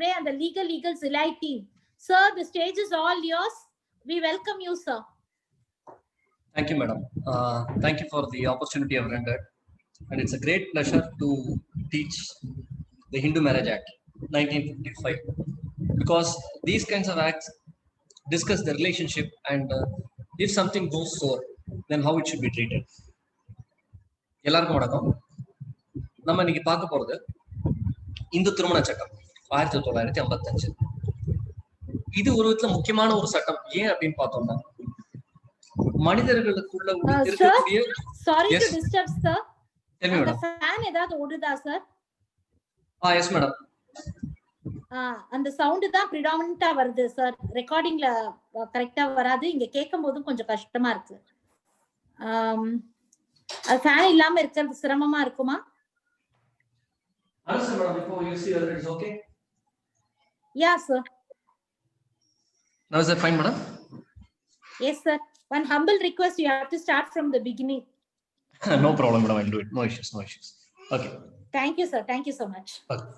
today and the Legal Zilai team. Sir, the stage is all yours. We welcome you, sir. Thank you, madam. Thank you for the opportunity I've rendered. And it's a great pleasure to teach the Hindu Marriage Act 1955, because these kinds of acts discuss the relationship and if something goes sore, then how it should be treated. எல்லாருக்கும் வணக்கம். நம்ம இன்னைக்கு பார்க்க போறது இந்து திருமண சட்டம் 1955. இது ஒரு விதத்துல முக்கியமான ஒரு சட்டம். ஏன் அப்படின்னு பார்த்தோம்னா மனிதர்களுக்குள்ள இருக்கக்கூடிய sorry to disturb sir. அந்த ஃபேன் ஏதாவது ஓடுதா சார்? Yes madam. அந்த சவுண்ட் தான் predominant வருது சார். ரெக்கார்டிங்ல கரெக்ட்டா வராது. இங்க கேட்கும்போது கொஞ்சம் கஷ்டமா இருக்கு. ஃபேன் இல்லாம இருக்கிறது சிரமமா இருக்குமா? Yes madam, before you see whether it is okay. Yeah sir. Now is that fine madam? Yes sir. One humble request, you have to start from the beginning. No problem madam, I'll do it. No issues. Okay. Thank you sir. Thank you so much. Okay.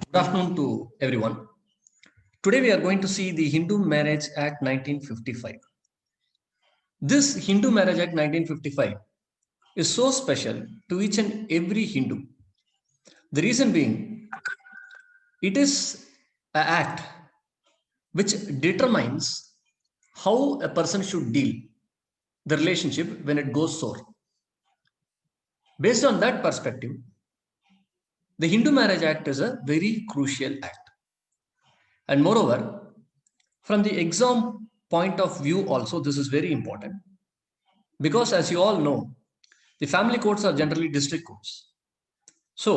Good afternoon to everyone. Today we are going to see the Hindu Marriage Act 1955. This Hindu Marriage Act 1955 is so special to each and every Hindu. The reason being, it is an act which determines how a person should deal the relationship when it goes sore. Based on that perspective, the Hindu Marriage Act is a very crucial act. And moreover, from the exam point of view also, this is very important. Because as you all know, the family courts are generally district courts. So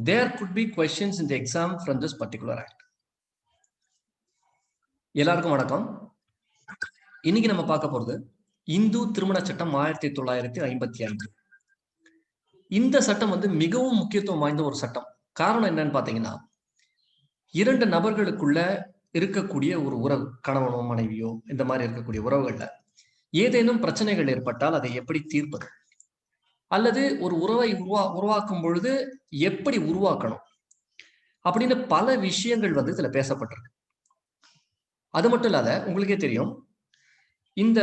there could be questions in the exam from this particular act. எல்லாருக்கும் வணக்கம். இன்னைக்கு நம்ம பார்க்க போறது இந்து திருமண சட்டம் 1955. இந்த சட்டம் மிகவும் முக்கியத்துவம் வாய்ந்த ஒரு சட்டம். காரணம் என்னன்னு பாத்தீங்கன்னா, இரண்டு நபர்களுக்குள்ள இருக்கக்கூடிய ஒரு உறவு, கணவனோ மனைவியோ இந்த மாதிரி இருக்கக்கூடிய உறவுகள்ல ஏதேனும் பிரச்சனைகள் ஏற்பட்டால் அதை எப்படி தீர்ப்பது, அல்லது ஒரு உறவை உருவாக்கும் பொழுது எப்படி உருவாக்கணும் அப்படின்னு பல விஷயங்கள் இதுல பேசப்பட்டிருக்கு. அது மட்டும் இல்லாத, உங்களுக்கே தெரியும், இந்த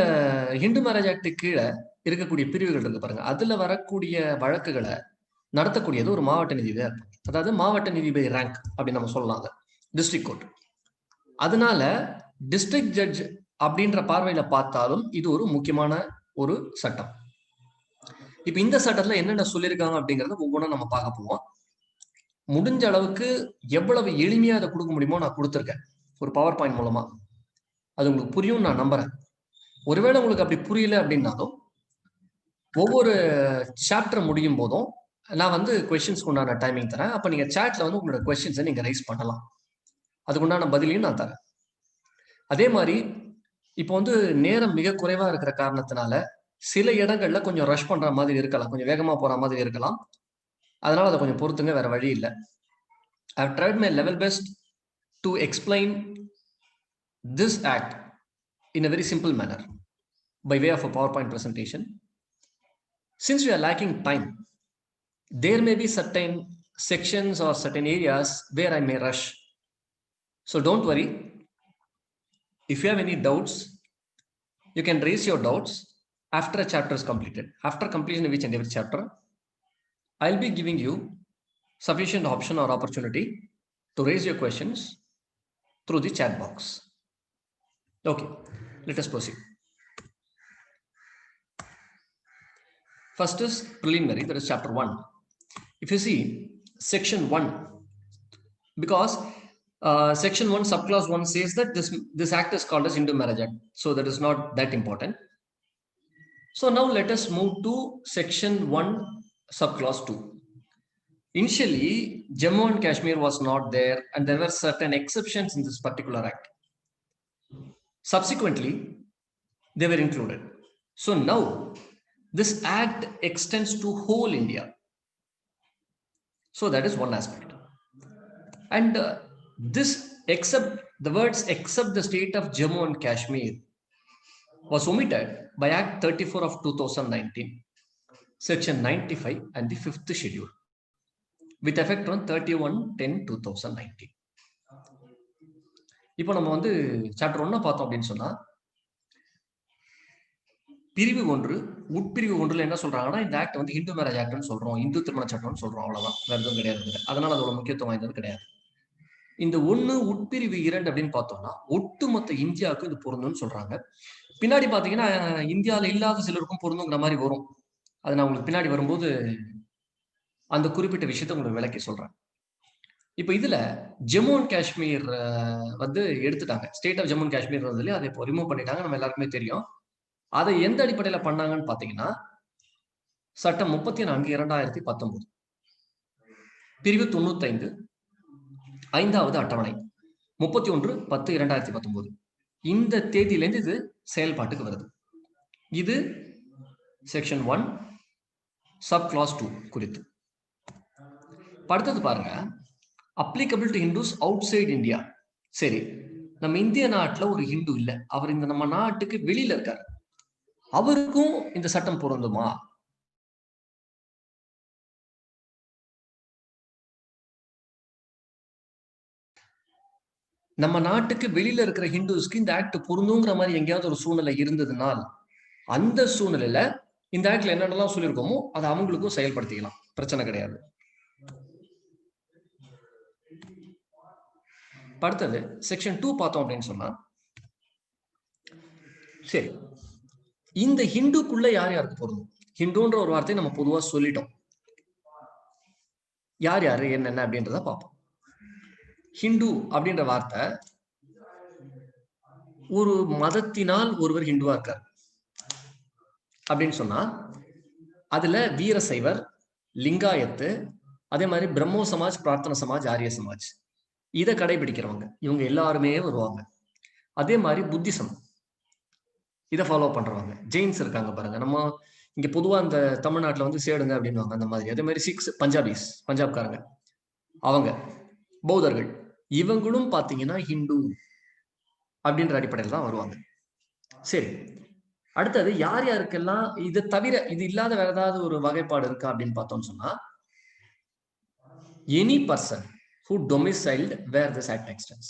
ஹிந்து மேரேஜ் ஆக்ட் கீழே இருக்கக்கூடிய பிரிவுகள் இருக்கு பாருங்க, அதுல வரக்கூடிய வழக்குகளை நடத்தக்கூடியது ஒரு மாவட்ட நீதிபதியா இருக்கும். அதாவது மாவட்ட நீதிபதி ரேங்க் அப்படின்னு நம்ம சொல்லலாம், அதை டிஸ்ட்ரிக்ட் கோர்ட். அதனால டிஸ்ட்ரிக்ட் ஜட்ஜ் அப்படின்ற பார்வையில பார்த்தாலும் இது ஒரு முக்கியமான ஒரு சட்டம். இப்ப இந்த சட்டத்துல என்னென்ன சொல்லியிருக்காங்க அப்படிங்கறத ஒவ்வொன்றும் நம்ம பார்க்க போவோம். முடிஞ்ச அளவுக்கு எவ்வளவு எளிமையா அதை கொடுக்க முடியுமோ நான் கொடுத்துருக்கேன் ஒரு பவர் பாயிண்ட் மூலமா. அது உங்களுக்கு புரியும் நான் நம்புறேன். ஒருவேளை உங்களுக்கு அப்படி புரியல அப்படின்னாலும் ஒவ்வொரு சாப்டர் முடியும் போதும் நான் கொஸ்டின்ஸ்க்கு உண்டான டைமிங் தரேன். அப்ப நீங்க சாட்ல உங்களோட கொஸ்டின்ஸை நீங்க ரைஸ் பண்ணலாம். அதுக்குண்டான பதிலையும் நான் தரேன். அதே மாதிரி இப்போ நேரம் மிக குறைவா இருக்கிற காரணத்தினால சில இடங்கள்ல கொஞ்சம் ரஷ் பண்ற மாதிரி இருக்கலாம், கொஞ்சம் வேகமா போற மாதிரி இருக்கலாம். அதனால அதை கொஞ்சம் பொறுத்துங்க, வேற வழி இல்லை. I have tried my level best to explain this act in a very simple manner by way of a PowerPoint presentation. Since we are lacking time, there may be certain sections or certain areas where I may rush. So don't worry. If you have any doubts, you can raise your doubts after a chapter is completed. After completion of each and every chapter, I'll be giving you sufficient option or opportunity to raise your questions through the chat box. Okay, let us proceed. First is preliminary, that is chapter 1. If you see section 1, because section 1 subclause 1 says that this act is called as Hindu Marriage Act, so that is not that important. So now let us move to section 1 subclause 2. Initially, Jammu and Kashmir was not there, and there were certain exceptions in this particular act. Subsequently, they were included. So now this act extends to whole India. So that is one aspect. And this except the words except the state of Jammu and Kashmir was omitted by Act 34 of 2019, section 95 and the 5th schedule. With effect on 31/10/2019. இப்போ நம்ம வந்து chapter 1 பார்த்தோம் அப்படின்னு சொன்னா, பிரிவு 1 உட்பிரிவு 1ல என்ன சொல்றாங்கன்னா, இந்த ஆக்ட் வந்து இந்து மேரேஜ் ஆக்ட்னு சொல்றோம், இந்து திருமண சட்டம்னு சொல்றோம், அவ்வளவுதான். வேற எதுவும் கிடையாது. அதனால அதோட முக்கியத்துவம் வாய்ந்தது கிடையாது. இந்த 1 உட்பிரிவு 2 அப்படின்னு பார்த்தோம்னா, ஒட்டுமொத்த இந்தியாவுக்கு இது பொருந்தும்னு சொல்றாங்க. பின்னாடி பாத்தீங்கன்னா இந்தியாவில இல்லாத சிலருக்கும் பொருந்துங்கிற மாதிரி வரும். அது நான் உங்களுக்கு பின்னாடி வரும்போது அந்த குறிப்பிட்ட விஷயத்தை உங்களுக்கு விளக்கி சொல்றேன். இப்ப இதுல ஜம்மு அண்ட் காஷ்மீர் வந்து எடுத்துட்டாங்க. State of Jammu and Kashmir வந்து அதை இப்போ ரிமூவ் பண்ணிட்டாங்க, நம்ம எல்லாருக்குமே தெரியும். அதை எந்த அடிப்படையில பண்ணாங்கன்னு பாத்தீங்கன்னா, சட்டம் 34/2019 பிரிவு 95 5வது அட்டவணை 31/10/2019 இந்த தேதியிலிருந்து இது செயல்பாட்டுக்கு வருது. இது செக்ஷன் 1 சப் கிளாஸ் 2 குறித்து. அடுத்தது பாருங்க, applicable to Hindus outside India. சரி, நம்ம இந்திய நாட்டுல ஒரு ஹிந்து இல்ல, அவர் இந்த நம்ம நாட்டுக்கு வெளியில இருக்காரு, அவருக்கும் இந்த சட்டம் பொருந்துமா? நம்ம நாட்டுக்கு வெளியில இருக்கிற ஹிந்துஸ்க்கு இந்த ஆக்ட் பொருந்துங்கிற மாதிரி எங்கேயாவது ஒரு சூழ்நிலை இருந்ததுனால், அந்த சூழ்நிலையில இந்த ஆக்ட்ல என்னென்னலாம் சொல்லியிருக்கோமோ அதை அவங்களுக்கும் செயல்படுத்திக்கலாம், பிரச்சனை கிடையாது. அடுத்தது செக்ஷன் 2 பார்த்தோம் அப்படின்னு சொன்னா, சரி, இந்த ஹிந்துக்குள்ள யார் யாருக்கு பொருந்தும்? ஹிந்துன்ற ஒரு வார்த்தையை நம்ம பொதுவா சொல்லிட்டோம். யார் யாரு என்னென்ன அப்படின்றத பார்ப்போம். ஹிந்து அப்படின்ற வார்த்தை, ஒரு மதத்தினால் ஒருவர் ஹிந்துவா இருக்கார் அப்படின்னு சொன்னா, அதுல வீரசைவர், லிங்காயத்து, அதே மாதிரி பிரம்மோ சமாஜ், பிரார்த்தன சமாஜ், ஆரிய சமாஜ், இதை கடைபிடிக்கிறவங்க இவங்க எல்லாருமே வருவாங்க. அதே மாதிரி புத்திசம் இதை ஃபாலோ பண்றவங்க, ஜெயின்ஸ் இருக்காங்க பாருங்க, நம்ம இங்க பொதுவா இந்த தமிழ்நாட்டுல வந்து சேடுங்க அப்படின்வாங்க அந்த மாதிரி. அதே மாதிரி சிக்ஸ் பஞ்சாபிஸ், பஞ்சாப்காரங்க, அவங்க பௌத்தர்கள், இவங்களும் பாத்தீங்கன்னா ஹிந்து அப்படின்ற அடிப்படையில் தான் வருவாங்க. சரி, அடுத்தது யார் யாருக்கெல்லாம் இது தவிர இது இல்லாத வேற ஏதாவது ஒரு வகைப்பாடு இருக்கா அப்படின்னு பார்த்தோம்னு சொன்னா, any person who domiciled where this act extends.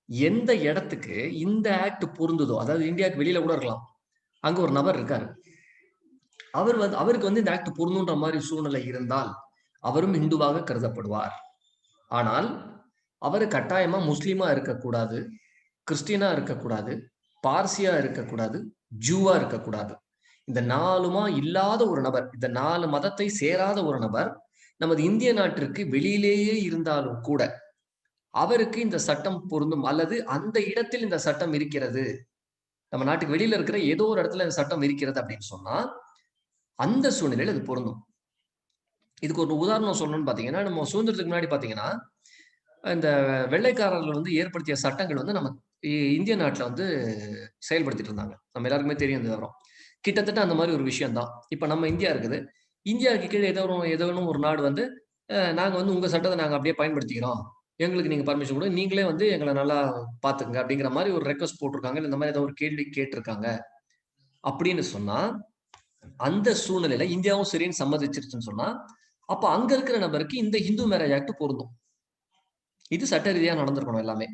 எந்த இடத்துக்கு இந்த ஆக்ட் பொருந்துதோ, அதாவது இந்தியாவுக்கு வெளியில கூட இருக்கலாம், அங்க ஒரு நபர் இருக்காரு, அவருக்கு வந்து இந்த ஆக்ட் பொருந்துன்ற மாதிரி சூழ்நிலை இருந்தால் அவரும் இந்துவாக கருதப்படுவார். ஆனால் அவர் கட்டாயமா முஸ்லீமா இருக்கக்கூடாது, கிறிஸ்டியனா இருக்கக்கூடாது, பார்சியா இருக்கக்கூடாது, ஜூவா இருக்கக்கூடாது. இந்த 4மா இல்லாத ஒரு நபர், இந்த 4 மதத்தை சேராத ஒரு நபர் நமது இந்திய நாட்டிற்கு வெளியிலேயே இருந்தாலும் கூட அவருக்கு இந்த சட்டம் பொருந்தும். அல்லது அந்த இடத்தில் இந்த சட்டம் இருக்கிறது, நம்ம நாட்டுக்கு வெளியில இருக்கிற ஏதோ ஒரு இடத்துல இந்த சட்டம் இருக்கிறது அப்படின்னு சொன்னா அந்த சூழ்நிலையில் அது பொருந்தும். இதுக்கு ஒரு உதாரணம் சொல்லணும்னு பாத்தீங்கன்னா, நம்ம சுதந்திரத்துக்கு முன்னாடி பாத்தீங்கன்னா இந்த வெள்ளைக்காரர்கள் வந்து ஏற்படுத்திய சட்டங்கள் வந்து நம்ம இந்திய நாட்டுல வந்து செயல்படுத்திட்டு இருந்தாங்க. நம்ம எல்லாருக்குமே தெரியும் இந்த விவரம். கிட்டத்தட்ட அந்த மாதிரி ஒரு விஷயம் தான். இப்ப நம்ம இந்தியா இருக்குது, இந்தியாவுக்கு கீழே ஏதோ ஒரு நாடு வந்து நாங்க வந்து உங்க சட்டத்தை நாங்க அப்படியே பயன்படுத்திக்கிறோம், எங்களுக்கு நீங்க பர்மிஷன் கொடுங்க, நீங்களே வந்து எங்களை நல்லா பாத்துக்கங்க அப்படிங்கிற மாதிரி ஒரு ரெக்வஸ்ட் போட்டிருக்காங்க, இந்த மாதிரி ஏதோ ஒரு கேள்வி கேட்டிருக்காங்க அப்படின்னு சொன்னா, அந்த சூழ்நிலையில இந்தியாவும் சரின்னு சம்மதிச்சிருச்சுன்னு சொன்னா, அப்ப அங்க இருக்கிற நபருக்கு இந்த இந்து மேரேஜ் ஆக்ட் பொருந்தும். இது சட்ட ரீதியா நடந்திருக்கணும் எல்லாமே.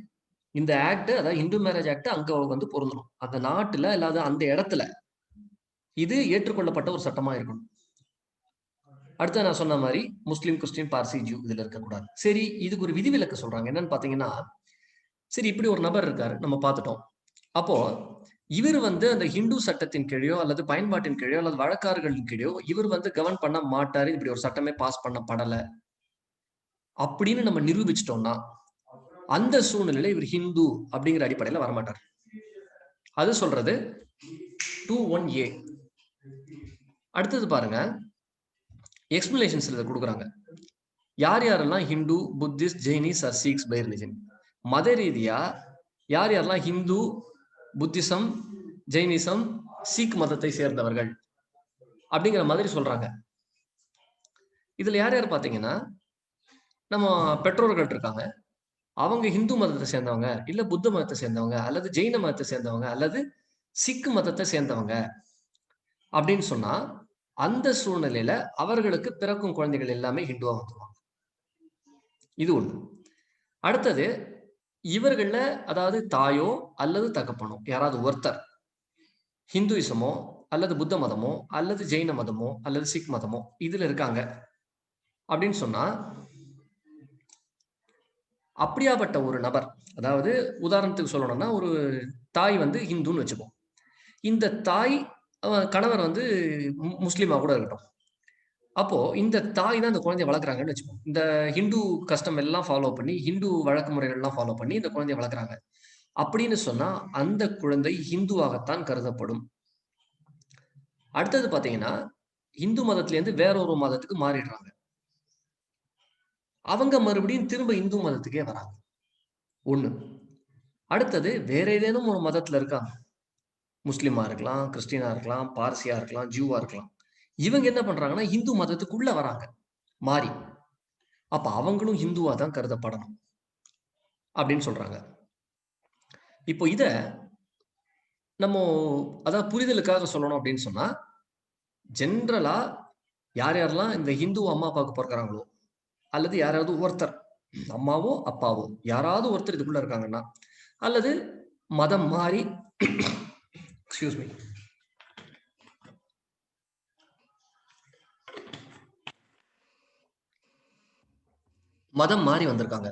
இந்த ஆக்ட், அதாவது இந்து மேரேஜ் ஆக்ட் அங்க வந்து பொருந்தணும், அந்த நாட்டுல இல்லாத அந்த இடத்துல இது ஏற்றுக்கொள்ளப்பட்ட ஒரு சட்டமா இருக்கணும். அடுத்து நான் சொன்ன மாதிரி முஸ்லீம், கிறிஸ்டின், பார்சி, ஜூ இதுல இருக்கக்கூடாது. சரி, இதுக்கு ஒரு விதிவிலக்கு சொல்றாங்க. என்னன்னு பாத்தீங்கன்னா, சரி இப்படி ஒரு நபர் இருக்காரு, நம்ம பார்த்துட்டோம். அப்போ இவர் வந்து அந்த ஹிந்து சட்டத்தின் கீழோ அல்லது பயன்பாட்டின் கீழோ அல்லது வழக்காறுகளின் கீழோ இவர் வந்து கவர்ன் பண்ண மாட்டாரு, இப்படி ஒரு சட்டமே பாஸ் பண்ணப்படல அப்படின்னு நம்ம நிரூபிச்சிட்டோம்னா, அந்த சூழ்நிலையில இவர் ஹிந்து அப்படிங்கிற அடிப்படையில வரமாட்டார். அது சொல்றது 21A. அடுத்தது பாருங்க, எக்ஸ்பிளனேஷன்ஸ் இதை கொடுக்குறாங்க. யார் யாரெல்லாம் Hindu, Buddhist, Jains or Sikhs by religion, மத ரீதியா யார் யாரெல்லாம் ஹிந்து, புத்திசம், ஜெயினிசம், சீக் மதத்தை சேர்ந்தவர்கள் அப்படிங்கிற மாதிரி சொல்றாங்க. இதுல யார் யார் பாத்தீங்கன்னா, நம்ம பெற்றோர்கள் இருக்காங்க, அவங்க ஹிந்து மதத்தை சேர்ந்தவங்க, இல்ல புத்த மதத்தை சேர்ந்தவங்க, அல்லது ஜெயின மதத்தை சேர்ந்தவங்க, அல்லது சிக்கு மதத்தை சேர்ந்தவங்க அப்படின்னு சொன்னா, அந்த சூழ்நிலையில அவர்களுக்கு பிறக்கும் குழந்தைகள் எல்லாமே ஹிந்துவா வந்துருவாங்க. இது ஒண்ணு. அடுத்தது இவர்கள்ல அதாவது தாயோ அல்லது தகப்பனோ யாராவது ஒருத்தர் ஹிந்துயிசமோ அல்லது புத்த மதமோ அல்லது ஜெயின மதமோ அல்லது சிக் மதமோ இதுல இருக்காங்க அப்படின்னு சொன்னா அப்படியாப்பட்ட ஒரு நபர், அதாவது உதாரணத்துக்கு சொல்லணும்னா ஒரு தாய் வந்து ஹிந்துன்னு வச்சுப்போம். இந்த தாய் கணவர் வந்து முஸ்லீமா கூட இருக்கட்டும். அப்போ இந்த தாய் தான் இந்த குழந்தைய வளர்க்குறாங்கன்னு வச்சுப்போம். இந்த ஹிந்து கஸ்டம் எல்லாம் ஃபாலோ பண்ணி ஹிந்து வழக்கு முறைகள்லாம் ஃபாலோ பண்ணி இந்த குழந்தைய வளர்க்குறாங்க அப்படின்னு சொன்னா அந்த குழந்தை ஹிந்துவாகத்தான் கருதப்படும். அடுத்தது பாத்தீங்கன்னா இந்து மதத்திலேருந்து வேற ஒரு மதத்துக்கு மாறிடுறாங்க. அவங்க மறுபடியும் திரும்ப இந்து மதத்துக்கே வராங்க. ஒண்ணு. அடுத்தது வேற ஏதேனும் ஒரு மதத்துல இருக்காங்க. முஸ்லிமா இருக்கலாம், கிறிஸ்டினா இருக்கலாம், பார்சியா இருக்கலாம், ஜூவா இருக்கலாம். இவங்க என்ன பண்றாங்கன்னா இந்து மதத்துக்குள்ள வராங்க மாறி. அப்ப அவங்களும் ஹிந்துவா தான் கருதப்படணும் அப்படின்னு சொல்றாங்க. இப்போ இத நம்ம அதாவது புரிதலுக்காக சொல்லணும் அப்படின்னு சொன்னா ஜென்ரலா யார் யாரெல்லாம் இந்த ஹிந்து அம்மா அப்பாவுக்கு பிறக்கிறாங்களோ அல்லது யாராவது ஒருத்தர் அம்மாவோ அப்பாவோ யாராவது ஒருத்தர் இதுக்குள்ள இருக்காங்கன்னா அல்லது மதம் மாறி எக்ஸ்கியூஸ் மீ மதம் மாறி வந்திருக்காங்க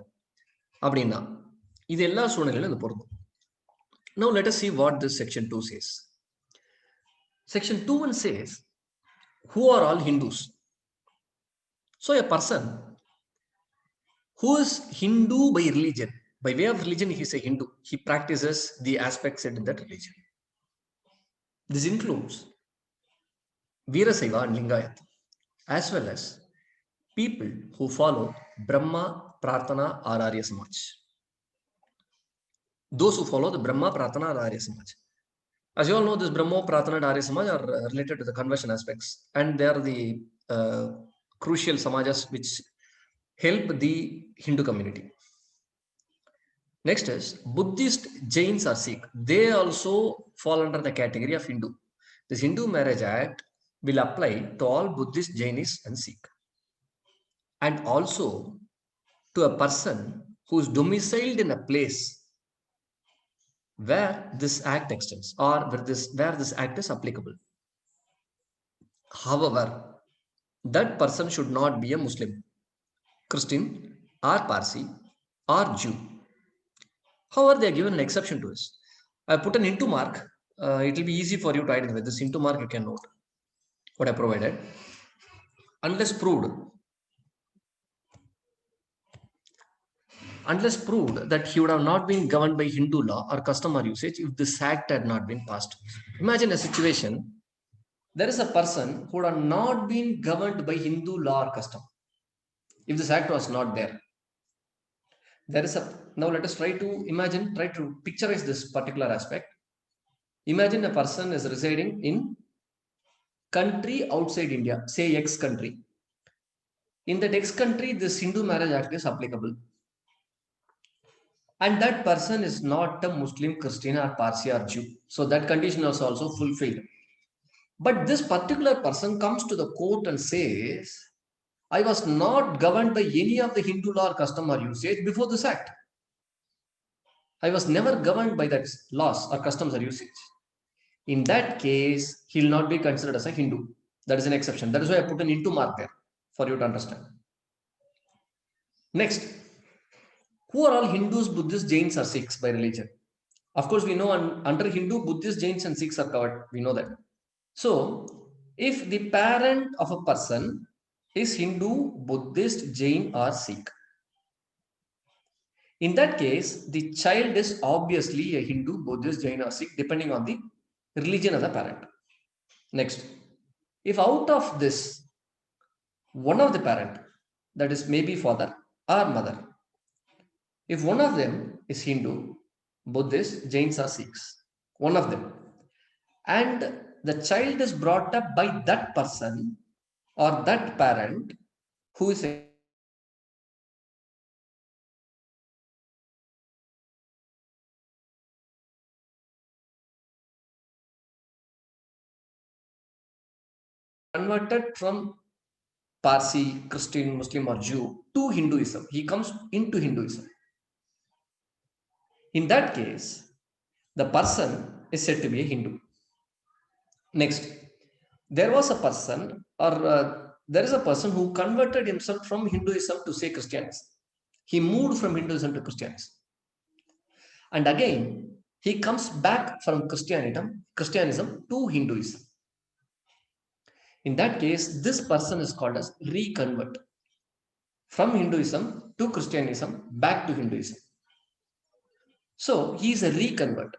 அப்படின்னா இது எல்லா சூழ்நிலையிலும் இது பொருந்தும். Now let us see what this section 2 says. Section 2:1 says, who are all Hindus? So a person who is Hindu by religion, by way of religion he is a Hindu, he practices the aspects said in that religion. This includes Veerasaiva and Lingayat, as well as people who follow Brahma, Prarthana or Arya Samaj. Those who follow the Brahma, Prarthana or Arya Samaj. As you all know, this Brahmo, Prarthana and Arya Samaj are related to the conversion aspects, and they are the crucial samajas which help the Hindu community. Next is Buddhist, Jains or Sikh. They also fall under the category of Hindu. This Hindu Marriage Act will apply to all Buddhist, Jainis and Sikh. And also to a person who is domiciled in a place where this act extends or where this act is applicable. However, that person should not be a Muslim, Christian or Parsi or Jew. However, they are given an exception to this. I put an into mark. It will be easy for you to identify this into mark. You can note what I provided. Unless proved that he would have not been governed by Hindu law or custom or usage if this act had not been passed. Imagine a situation. There is a person who would have not been governed by Hindu law or custom if this act was not there. Now let us try to picturize this particular aspect. Imagine a person is residing in country outside India, say X country. In that X country, this Hindu Marriage Act is applicable. And that person is not a Muslim, Christian or Parsi or Jew. So that condition was also fulfilled. But this particular person comes to the court and says, I was not governed by any of the Hindu law or custom or usage before this act. I was never governed by that laws or customs or usage. In that case, he will not be considered as a Hindu. That is an exception. That is why I put an into mark there for you to understand. Next, who are all Hindus, Buddhists, Jains or Sikhs by religion? Of course, we know under Hindu, Buddhists, Jains and Sikhs are covered. We know that. So, if the parent of a person is Hindu, Buddhist, Jain or Sikh, in that case, the child is obviously a Hindu, Buddhist, Jain or Sikh depending on the religion of the parent. Next, if out of this, one of the parent, that is maybe father or mother, if one of them is Hindu, Buddhist, Jains or Sikhs, one of them, and the child is brought up by that person or that parent who is a converted from Parsi, Christian, Muslim or Jew to Hinduism. He comes into Hinduism. In that case, the person is said to be a Hindu. Next, there was a person or there is a person who converted himself from Hinduism to say Christianism. He moved from Hinduism to Christianism. And again, he comes back from Christianism to Hinduism. In that case, this person is called as reconvert. From Hinduism to Christianism, back to Hinduism. So he is a reconvert.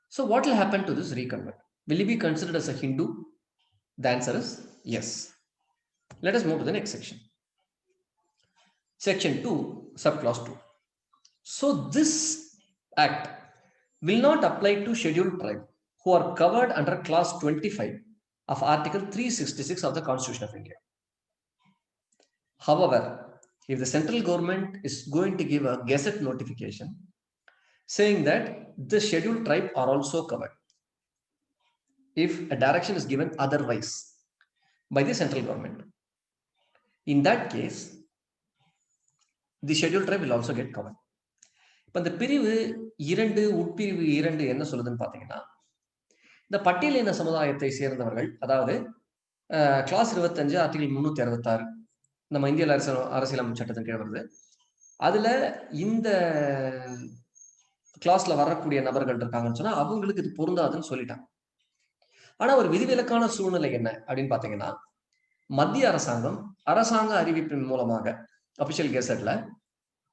So what will happen to this reconvert? Will he be considered as a Hindu? The answer is yes. Let us move to the next section. Section 2, subclause 2. So this act will not apply to scheduled tribe who are covered under clause 25 of Article 366 of the Constitution of India. However, if the central government is going to give a gazette notification saying that the scheduled tribe are also covered, if a direction is given otherwise by the central government, in that case, the scheduled tribe will also get covered. இப்போ இந்த பிரிவு 2 உட்பிரிவு 2 என்ன சொல்லுதுன்னு பார்த்தீங்கன்னா, இந்த பட்டியலின சமுதாயத்தை சேர்ந்தவர்கள், அதாவது கிளாஸ் 25 ஆர்டிகல் 366 நம்ம இந்திய அரசியலமைப்பு சட்டத்தின் கீழ் வருது. அதுல இந்த கிளாஸ்ல வரக்கூடிய நபர்கள் இருக்காங்கன்னு சொன்னா அவங்களுக்கு இது பொருந்தாதுன்னு சொல்லிட்டாங்க. ஆனா ஒரு விதிவிலக்கான சூழ்நிலை என்ன அப்படின்னு பாத்தீங்கன்னா, மத்திய அரசாங்கம் அரசாங்க அறிவிப்பின் மூலமாக அபிஷியல் கெசட்ல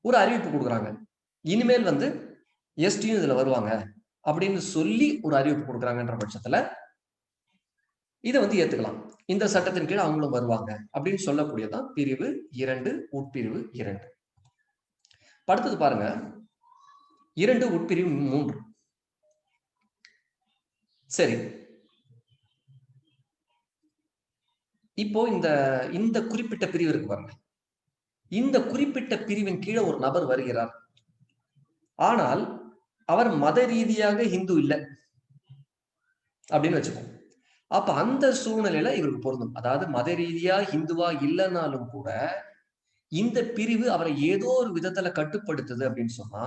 ஒரு அறிவிப்பு கொடுக்குறாங்க. இனிமேல் எஸ்டியும் இதுல வருவாங்க அப்படின்னு சொல்லி ஒரு அறிவிப்பு கொடுக்குறாங்கன்ற பட்சத்துல இதை ஏத்துக்கலாம். இந்த சட்டத்தின் கீழ் அவங்களும் வருவாங்க அப்படின்னு சொல்லக்கூடியதான் பிரிவு 2 உட்பிரிவு 2. அடுத்தது பாருங்க, 2 உட்பிரிவு 3. சரி, இப்போ இந்த குறிப்பிட்ட பிரிவு இருக்கு பாருங்க. இந்த குறிப்பிட்ட பிரிவின் கீழே ஒரு நபர் வருகிறார். ஆனால் அவர் மத ரீதியாக இந்து இல்லை அப்படின்னு வச்சுக்கோங்க. அப்ப அந்த சூழ்நிலையில இவருக்கு பொருந்தும். அதாவது மத ரீதியா இந்துவா இல்லைன்னாலும் கூட இந்த பிரிவு அவரை ஏதோ ஒரு விதத்துல கட்டுப்படுத்துது அப்படின்னு சொன்னா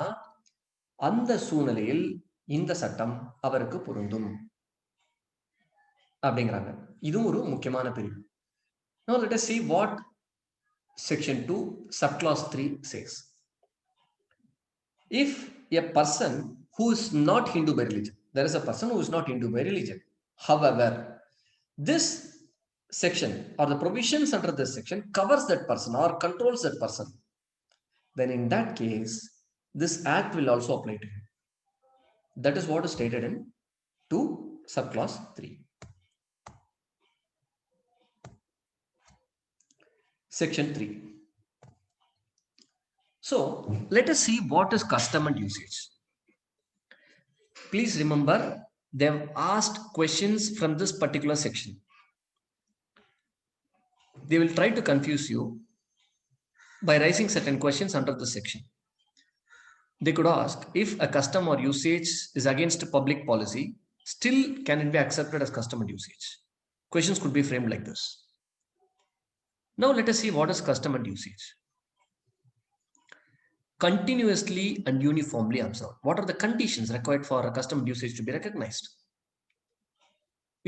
அந்த சூழ்நிலையில் இந்த சட்டம் அவருக்கு பொருந்தும் அப்படிங்கிறாங்க. இதுவும் ஒரு முக்கியமான பிரிவு. Now let us see what section 2 subclause 3 says. If a person who is not Hindu by religion, there is a person who is not Hindu by religion, however, this section or the provisions under this section covers that person or controls that person, then in that case, this act will also apply to him. That is what is stated in 2 subclause 3. Section 3. So, let us see what is custom and usage. Please remember, they have asked questions from this particular section. They will try to confuse you by raising certain questions under this section. They could ask, if a custom or usage is against public policy, still can it be accepted as custom and usage? Questions could be framed like this. Now let us see what is custom and usage. Continuously and uniformly observed. What are the conditions required for a custom and usage to be recognized?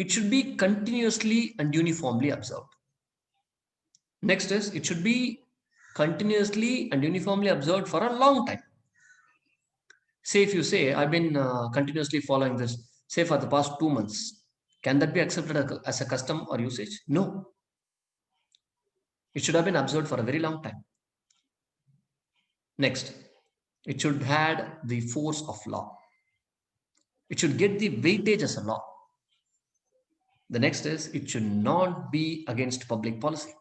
It should be continuously and uniformly observed. Next is, it should be continuously and uniformly observed for a long time. Say if you say, I've been continuously following this, say for the past 2 months, can that be accepted as a custom or usage? No. It should have been observed for a very long time. Next, it should have the force of law. It should get the weightage as a law. The next is, it should not be against public policy.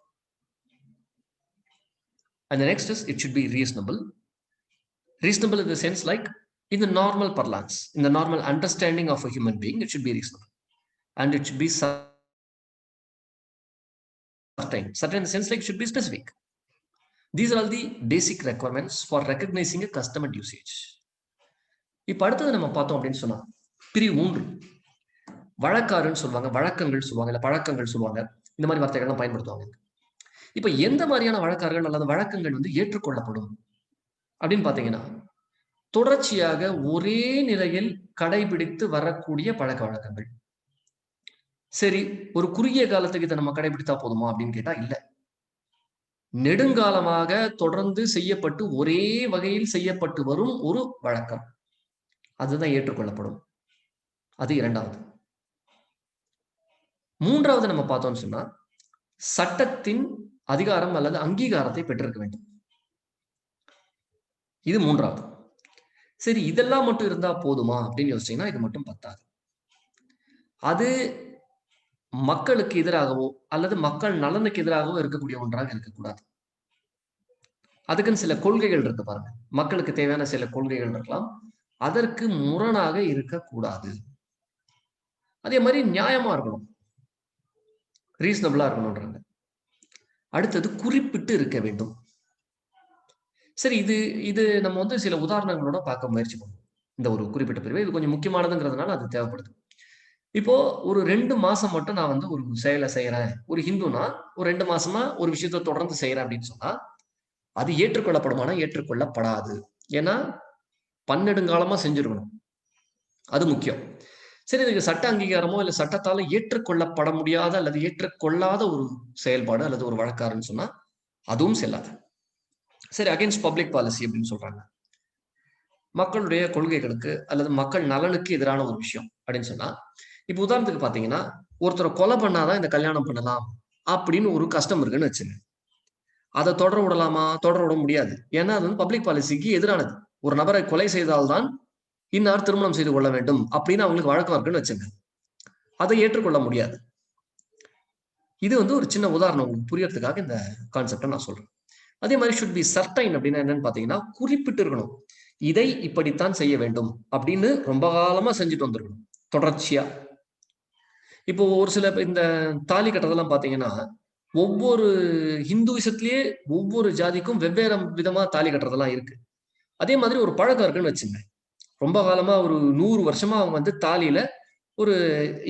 And the next is, it should be reasonable. Reasonable in the sense like, in the normal parlance, in the normal understanding of a human being, it should be reasonable. And it should be certain. Certain in the sense like it should be specific. These are all the basic requirements for recognizing a custom and usage. இப்போ அடுத்தது நம்ம பார்த்தோம் அப்படின்னு சொன்னா பிரிவு 3 வழக்காறுன்னு சொல்லுவாங்க, வழக்கங்கள் சொல்லுவாங்க, இல்ல பழக்கங்கள் சொல்லுவாங்க. இந்த மாதிரி வார்த்தைகள்லாம் பயன்படுத்துவாங்க. இப்ப எந்த மாதிரியான வழக்காறுகள் அல்லது வழக்கங்கள் வந்து ஏற்றுக்கொள்ளப்படும் அப்படின்னு பாத்தீங்கன்னா, தொடர்ச்சியாக ஒரே நிலையில் கடைபிடித்து வரக்கூடிய பழக்க வழக்கங்கள். சரி, ஒரு குறுகிய காலத்துக்கு இதை நம்ம கடைபிடித்தா போதுமா அப்படின்னு கேட்டா இல்ல. நெடுங்காலமாக தொடர்ந்து செய்யப்பட்டு ஒரே வகையில் செய்யப்பட்டு வரும் ஒரு வழக்கம், அதுதான் ஏற்றுக்கொள்ளப்படும். அது இரண்டாவது. மூன்றாவது நம்ம பார்த்தோம்னு சொன்னா, சட்டத்தின் அதிகாரம் அல்லது அங்கீகாரத்தை பெற்றிருக்க வேண்டும். இது மூன்றாவது. சரி, இதெல்லாம் மட்டும் இருந்தா போதுமா அப்படின்னு யோசிச்சீங்கன்னா இது மட்டும் பத்தாது. அது மக்களுக்கு எதிராகவோ அல்லது மக்கள் நலனுக்கு எதிராகவோ இருக்கக்கூடிய ஒன்றாக இருக்கக்கூடாது. அதுக்குன்னு சில கொள்கைகள் இருக்கு பாருங்க. மக்களுக்கு தேவையான சில கொள்கைகள் இருக்கலாம், அதற்கு முரணாக இருக்கக்கூடாது. அதே மாதிரி நியாயமா இருக்கணும், ரீசனபிளா இருக்கணும்ன்றாங்க. அடுத்தது குறிப்பிட்டு இருக்க வேண்டும். சரி, இது நம்ம வந்து சில உதாரணங்களோட பார்க்க முயற்சி பண்ணுவோம். இந்த ஒரு குறிப்பிட்ட பிரிவு இது கொஞ்சம் முக்கியமானதுங்கிறதுனால அது தேவைப்படுது. இப்போ ஒரு 2 மாசம் மட்டும் நான் வந்து ஒரு செயலை செய்யறேன், ஒரு ஹிந்துனா ஒரு 2 மாசமா ஒரு விஷயத்த தொடர்ந்து செய்யறேன் அப்படின்னு சொன்னா அது ஏற்றுக்கொள்ளப்படுமானா ஏற்றுக்கொள்ளப்படாது. ஏன்னா பன்னெடுங்காலமா செஞ்சிருக்கணும், அது முக்கியம். சரி, இதுக்கு சட்ட அங்கீகாரமோ இல்ல சட்டத்தால ஏற்றுக்கொள்ளப்பட முடியாத அல்லது ஏற்றுக்கொள்ளாத ஒரு செயல்பாடு அல்லது ஒரு வழக்காறுன்னு சொன்னா அதுவும் செல்லாது. சரி, அகைன்ஸ்ட் பப்ளிக் பாலிசி அப்படின்னு சொல்றாங்க. மக்களுடைய கொள்கைகளுக்கு அல்லது மக்கள் நலனுக்கு எதிரான ஒரு விஷயம் அப்படின்னு சொன்னா, இப்ப உதாரணத்துக்கு பாத்தீங்கன்னா, ஒருத்தரை கொலை பண்ணாதான் இந்த கல்யாணம் பண்ணலாம் அப்படின்னு ஒரு கஷ்டம் இருக்குன்னு வச்சுங்க. அதை தொடர விடலாமா? தொடர விட முடியாது. ஏன்னா அது வந்து பப்ளிக் பாலிசிக்கு எதிரானது. ஒரு நபரை கொலை செய்தால்தான் இன்னார் திருமணம் செய்து கொள்ள வேண்டும் அப்படின்னு அவங்களுக்கு வழக்கம் இருக்குன்னு வச்சுங்க. அதை ஏற்றுக்கொள்ள முடியாது. இது வந்து ஒரு சின்ன உதாரணம் உங்களுக்கு புரியறதுக்காக இந்த கான்செப்டை நான் சொல்றேன். அதே மாதிரி ஷுட் பி சர்டைன் அப்படின்னா என்னன்னு பாத்தீங்கன்னா, குறிப்பிட்டு இருக்கணும். இதை இப்படித்தான் செய்ய வேண்டும் அப்படின்னு ரொம்ப காலமா செஞ்சுட்டு வந்திருக்கணும், தொடர்ச்சியா. இப்போ ஒரு சில இந்த தாலி கட்டுறதெல்லாம் பாத்தீங்கன்னா, ஒவ்வொரு ஹிந்துவிசத்திலேயே ஒவ்வொரு ஜாதிக்கும் வெவ்வேறு விதமா தாலி கட்டுறதெல்லாம் இருக்கு. அதே மாதிரி ஒரு பழக்கம் இருக்குன்னு வச்சுங்க. ரொம்ப காலமா ஒரு 100 வருஷமா அவங்க வந்து தாலியில ஒரு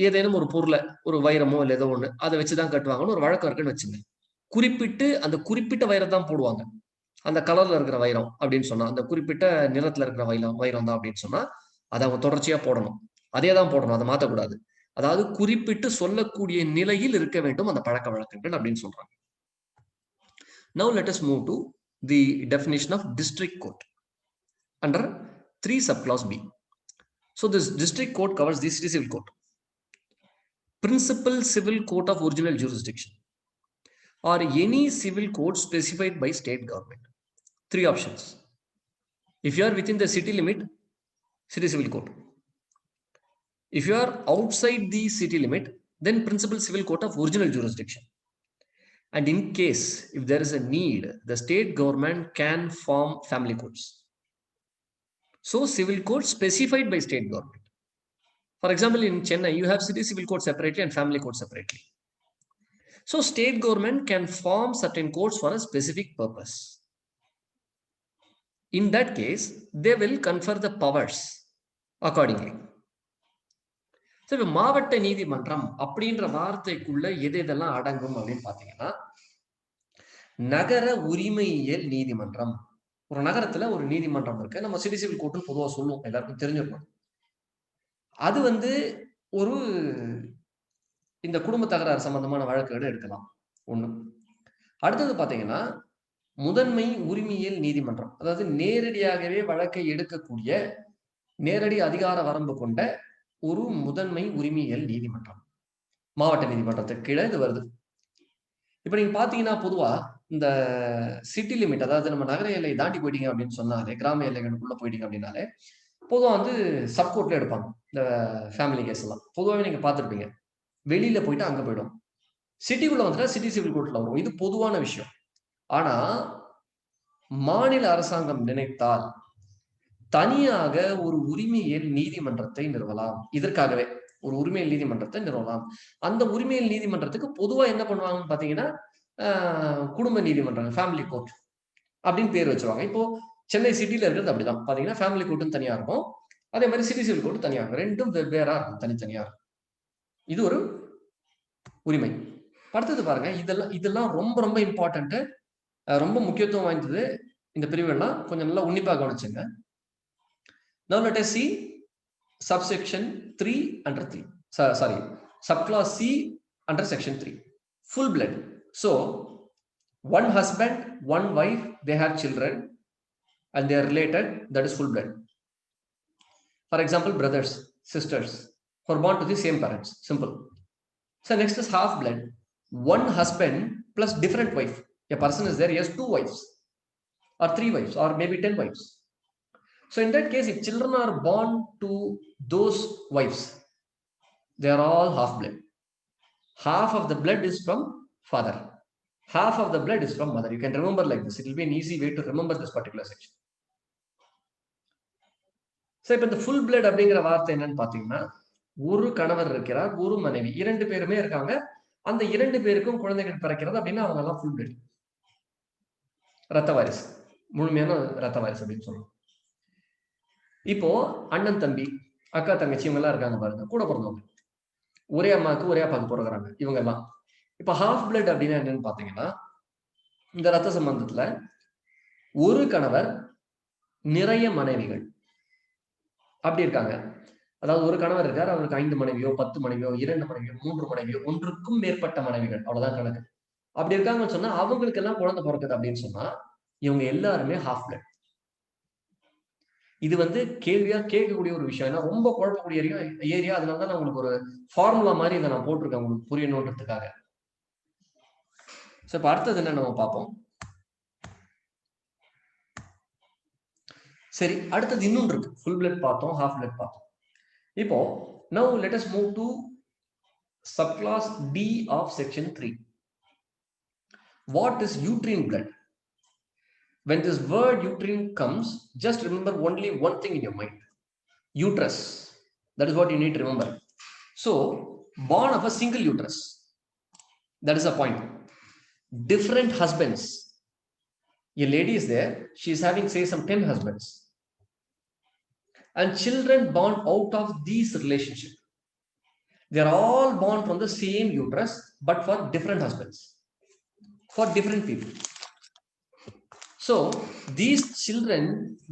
ஏதேனும் ஒரு பொருளை, ஒரு வைரமோ இல்ல ஏதோ ஒண்ணு அதை வச்சுதான் கட்டுவாங்கன்னு ஒரு வழக்கம் இருக்குன்னு வச்சுங்க. குறிப்பிட்டு அந்த குறிப்பிட்ட வைரம் தான் போடுவாங்க. அந்த கலர்ல இருக்கிற வைரம் அப்படின்னு சொன்னா, அந்த குறிப்பிட்ட நிறத்துல இருக்கிற வைரம் தான் அப்படின்னு சொன்னா அதை அவங்க தொடர்ச்சியா போடணும். அதே தான் போடணும், அதை மாத்தக்கூடாது. அதாவது குறிப்பிட்டு சொல்லக்கூடிய நிலையில் இருக்க வேண்டும் அந்த பழக்க வழக்கங்கள் அப்படின்னு சொல்றாங்க. Now let us move to the definition of district court under 3 subclause B. So this district court covers the city civil court, principal civil court of original jurisdiction, or any civil court specified by state government. 3 options. If you are within the city limit, city civil court. If you are outside the city limit, then principal civil court of original jurisdiction. And in case if there is a need, the state government can form family courts. So civil court specified by state government. For example, in Chennai, you have city civil court separately and family court separately. So state government can form certain courts for a specific purpose. In that case, they will confer the powers accordingly. So மாவட்ட நீதிமன்றம் அப்படின்ற வார்த்தைக்குள்ள எதெல்லாம் அடங்கும் அப்படின்னு பாத்தீங்கன்னா, நகர உரிமையியல் நீதிமன்றம். ஒரு நகரத்துல ஒரு நீதிமன்றம் இருக்கு, நம்ம சிட்டி சிவில் கோர்ட்னு பொதுவா சொல்லுவோம், எல்லாருக்கும் தெரிஞ்சிருக்கும். அது வந்து ஒரு இந்த குடும்ப தகராறு சம்பந்தமான வழக்குகளை எடுக்கலாம் ஒண்ணு. அடுத்தது பாத்தீங்கன்னா, முதன்மை உரிமையியல் நீதிமன்றம், அதாவது நேரடியாகவே வழக்கை எடுக்கக்கூடிய நேரடி அதிகார வரம்பு கொண்ட ஒரு முதன்மை உரிமையியல் நீதிமன்றம். மாவட்ட நீதிமன்றத்துக்கு கீழே இது வருது. இப்ப நீங்க பாத்தீங்கன்னா, பொதுவா இந்த சிட்டி லிமிட், அதாவது நம்ம நகர எல்லை தாண்டி போயிட்டீங்க அப்படின்னு சொன்னாலே, கிராம எல்லைகளுக்குள்ள போயிட்டீங்க அப்படின்னாலே பொதுவா வந்து சப்கோர்ட்ல எடுப்பாங்க இந்த ஃபேமிலி கேஸ் எல்லாம். பொதுவாகவே நீங்க பார்த்துருப்பீங்க, வெளியில போயிட்டு அங்க போயிடும். சிட்டிக்குள்ள வந்துட்டா சிட்டி சிவில் கோர்ட்ல வரும். இது பொதுவான விஷயம். ஆனா மாநில அரசாங்கம் நினைத்தால் தனியாக ஒரு உரிமையியல் நீதிமன்றத்தை நிறுவலாம். இதற்காகவே ஒரு உரிமையியல் நீதிமன்றத்தை நிறுவலாம். அந்த உரிமையியல் நீதிமன்றத்துக்கு பொதுவா என்ன பண்ணுவாங்கன்னு பாத்தீங்கன்னா, குடும்ப நீதிமன்றம், ஃபேமிலி கோர்ட் அப்படின்னு பேர் வச்சுருவாங்க. இப்போ சென்னை சிட்டில இருக்கிறது அப்படிதான். பாத்தீங்கன்னா ஃபேமிலி கோர்ட்னு தனியா இருக்கும், அதே மாதிரி சிட்டி சிவில் கோர்ட் தனியா இருக்கும். ரெண்டும் வெவ்வேறா இருக்கும், தனித்தனியா இருக்கும். இது ஒரு உரிமை. அடுத்தது பாருங்க, இதெல்லாம் ரொம்ப ரொம்ப இம்பார்ட்டன்ட், ரொம்ப முக்கியத்துவம் வாய்ந்தது. இந்த பிரிவெல்லாம் கொஞ்சம் நல்லா உன்னிப்பாக கவனிச்சுங்க. Now let us see subsection 3 under 3. Sorry, subclass C under section 3. Full blood. So, one husband, one wife, they have children and they are related, that is full blood. For example, brothers, sisters, who are born to the same parents. Simple. So, next is half blood. One husband plus different wife. A person is there, he has 2 wives, or 3 wives, or maybe 10 wives. So, in that case, if children are born to those wives, they are all half blood. Half of the blood is from father. Half of the blood is from mother. You can remember like this. It will be an easy way to remember this particular section. So, இப்போ இந்த full blood அப்படிங்கிற வார்த்தை என்னன்னு பார்த்தீங்கன்னா, ஒரு கணவர் இருக்கிறார், ஒரு மனைவி, 2 பேருமே இருக்காங்க. அந்த 2 பேருக்கும் குழந்தைகள் பிறக்கிறது அப்படின்னா அவங்க எல்லாம் full blood. ரத்த வாரிசு, முழுமையான ரத்த வாரிசு அப்படின்னு சொல்லுவோம். இப்போ அண்ணன் தம்பி, அக்கா தங்கச்சி இவங்க எல்லாம் இருக்காங்க பாருங்க, கூட பிறந்தவங்க, ஒரே அம்மாவுக்கு ஒரே அப்பாவுக்கு பிறகுறாங்க இவங்க எல்லாம். இப்ப ஹாஃப் பிளட் அப்படின்னா என்னன்னு பாத்தீங்கன்னா, இந்த ரத்த சம்பந்தத்துல ஒரு கணவர் நிறைய மனைவிகள் அப்படி இருக்காங்க. அதாவது ஒரு கணவர் இருக்காரு, அவருக்கு 5 மனைவியோ 10 மனைவியோ 2 மனைவியோ 3 மனைவியோ ஒன்றுக்கும் மேற்பட்ட மனைவிகள், அவ்வளவுதான் கணக்கு. அப்படி இருக்காங்கன்னு சொன்னா அவங்களுக்கு எல்லாம் குழந்தை பிறக்குது அப்படின்னு சொன்னா இவங்க எல்லாருமே ஹாஃப் பிளட். இது வந்து கேள்வியா கேட்கக்கூடிய ஒரு விஷயம், ஏன்னா ரொம்ப குழப்பக்கூடிய ஏரியா. அதனாலதான் நான் உங்களுக்கு ஒரு ஃபார்முலா மாதிரி இதை நான் போட்டிருக்கேன் உங்களுக்கு புரியணுன்றதுக்காக. இப்ப அடுத்தது என்ன நம்ம பார்ப்போம். சரி, அடுத்தது இன்னொன்று இருக்கு. ஃபுல் பிளட் பார்த்தோம், ஹாஃப் பிளட் பார்த்தோம். இப்போ now let us move to subclass D of section 3. What is uterine blood? When this word uterine comes, just remember only one thing in your mind: uterus. That is what you need to remember. So, born of a single uterus. That is the point. Different husbands. A lady is there, she is having, say, some 10 husbands. And children born out of these relationships. They are all born from the same uterus, but for different husbands, for different people. So, these children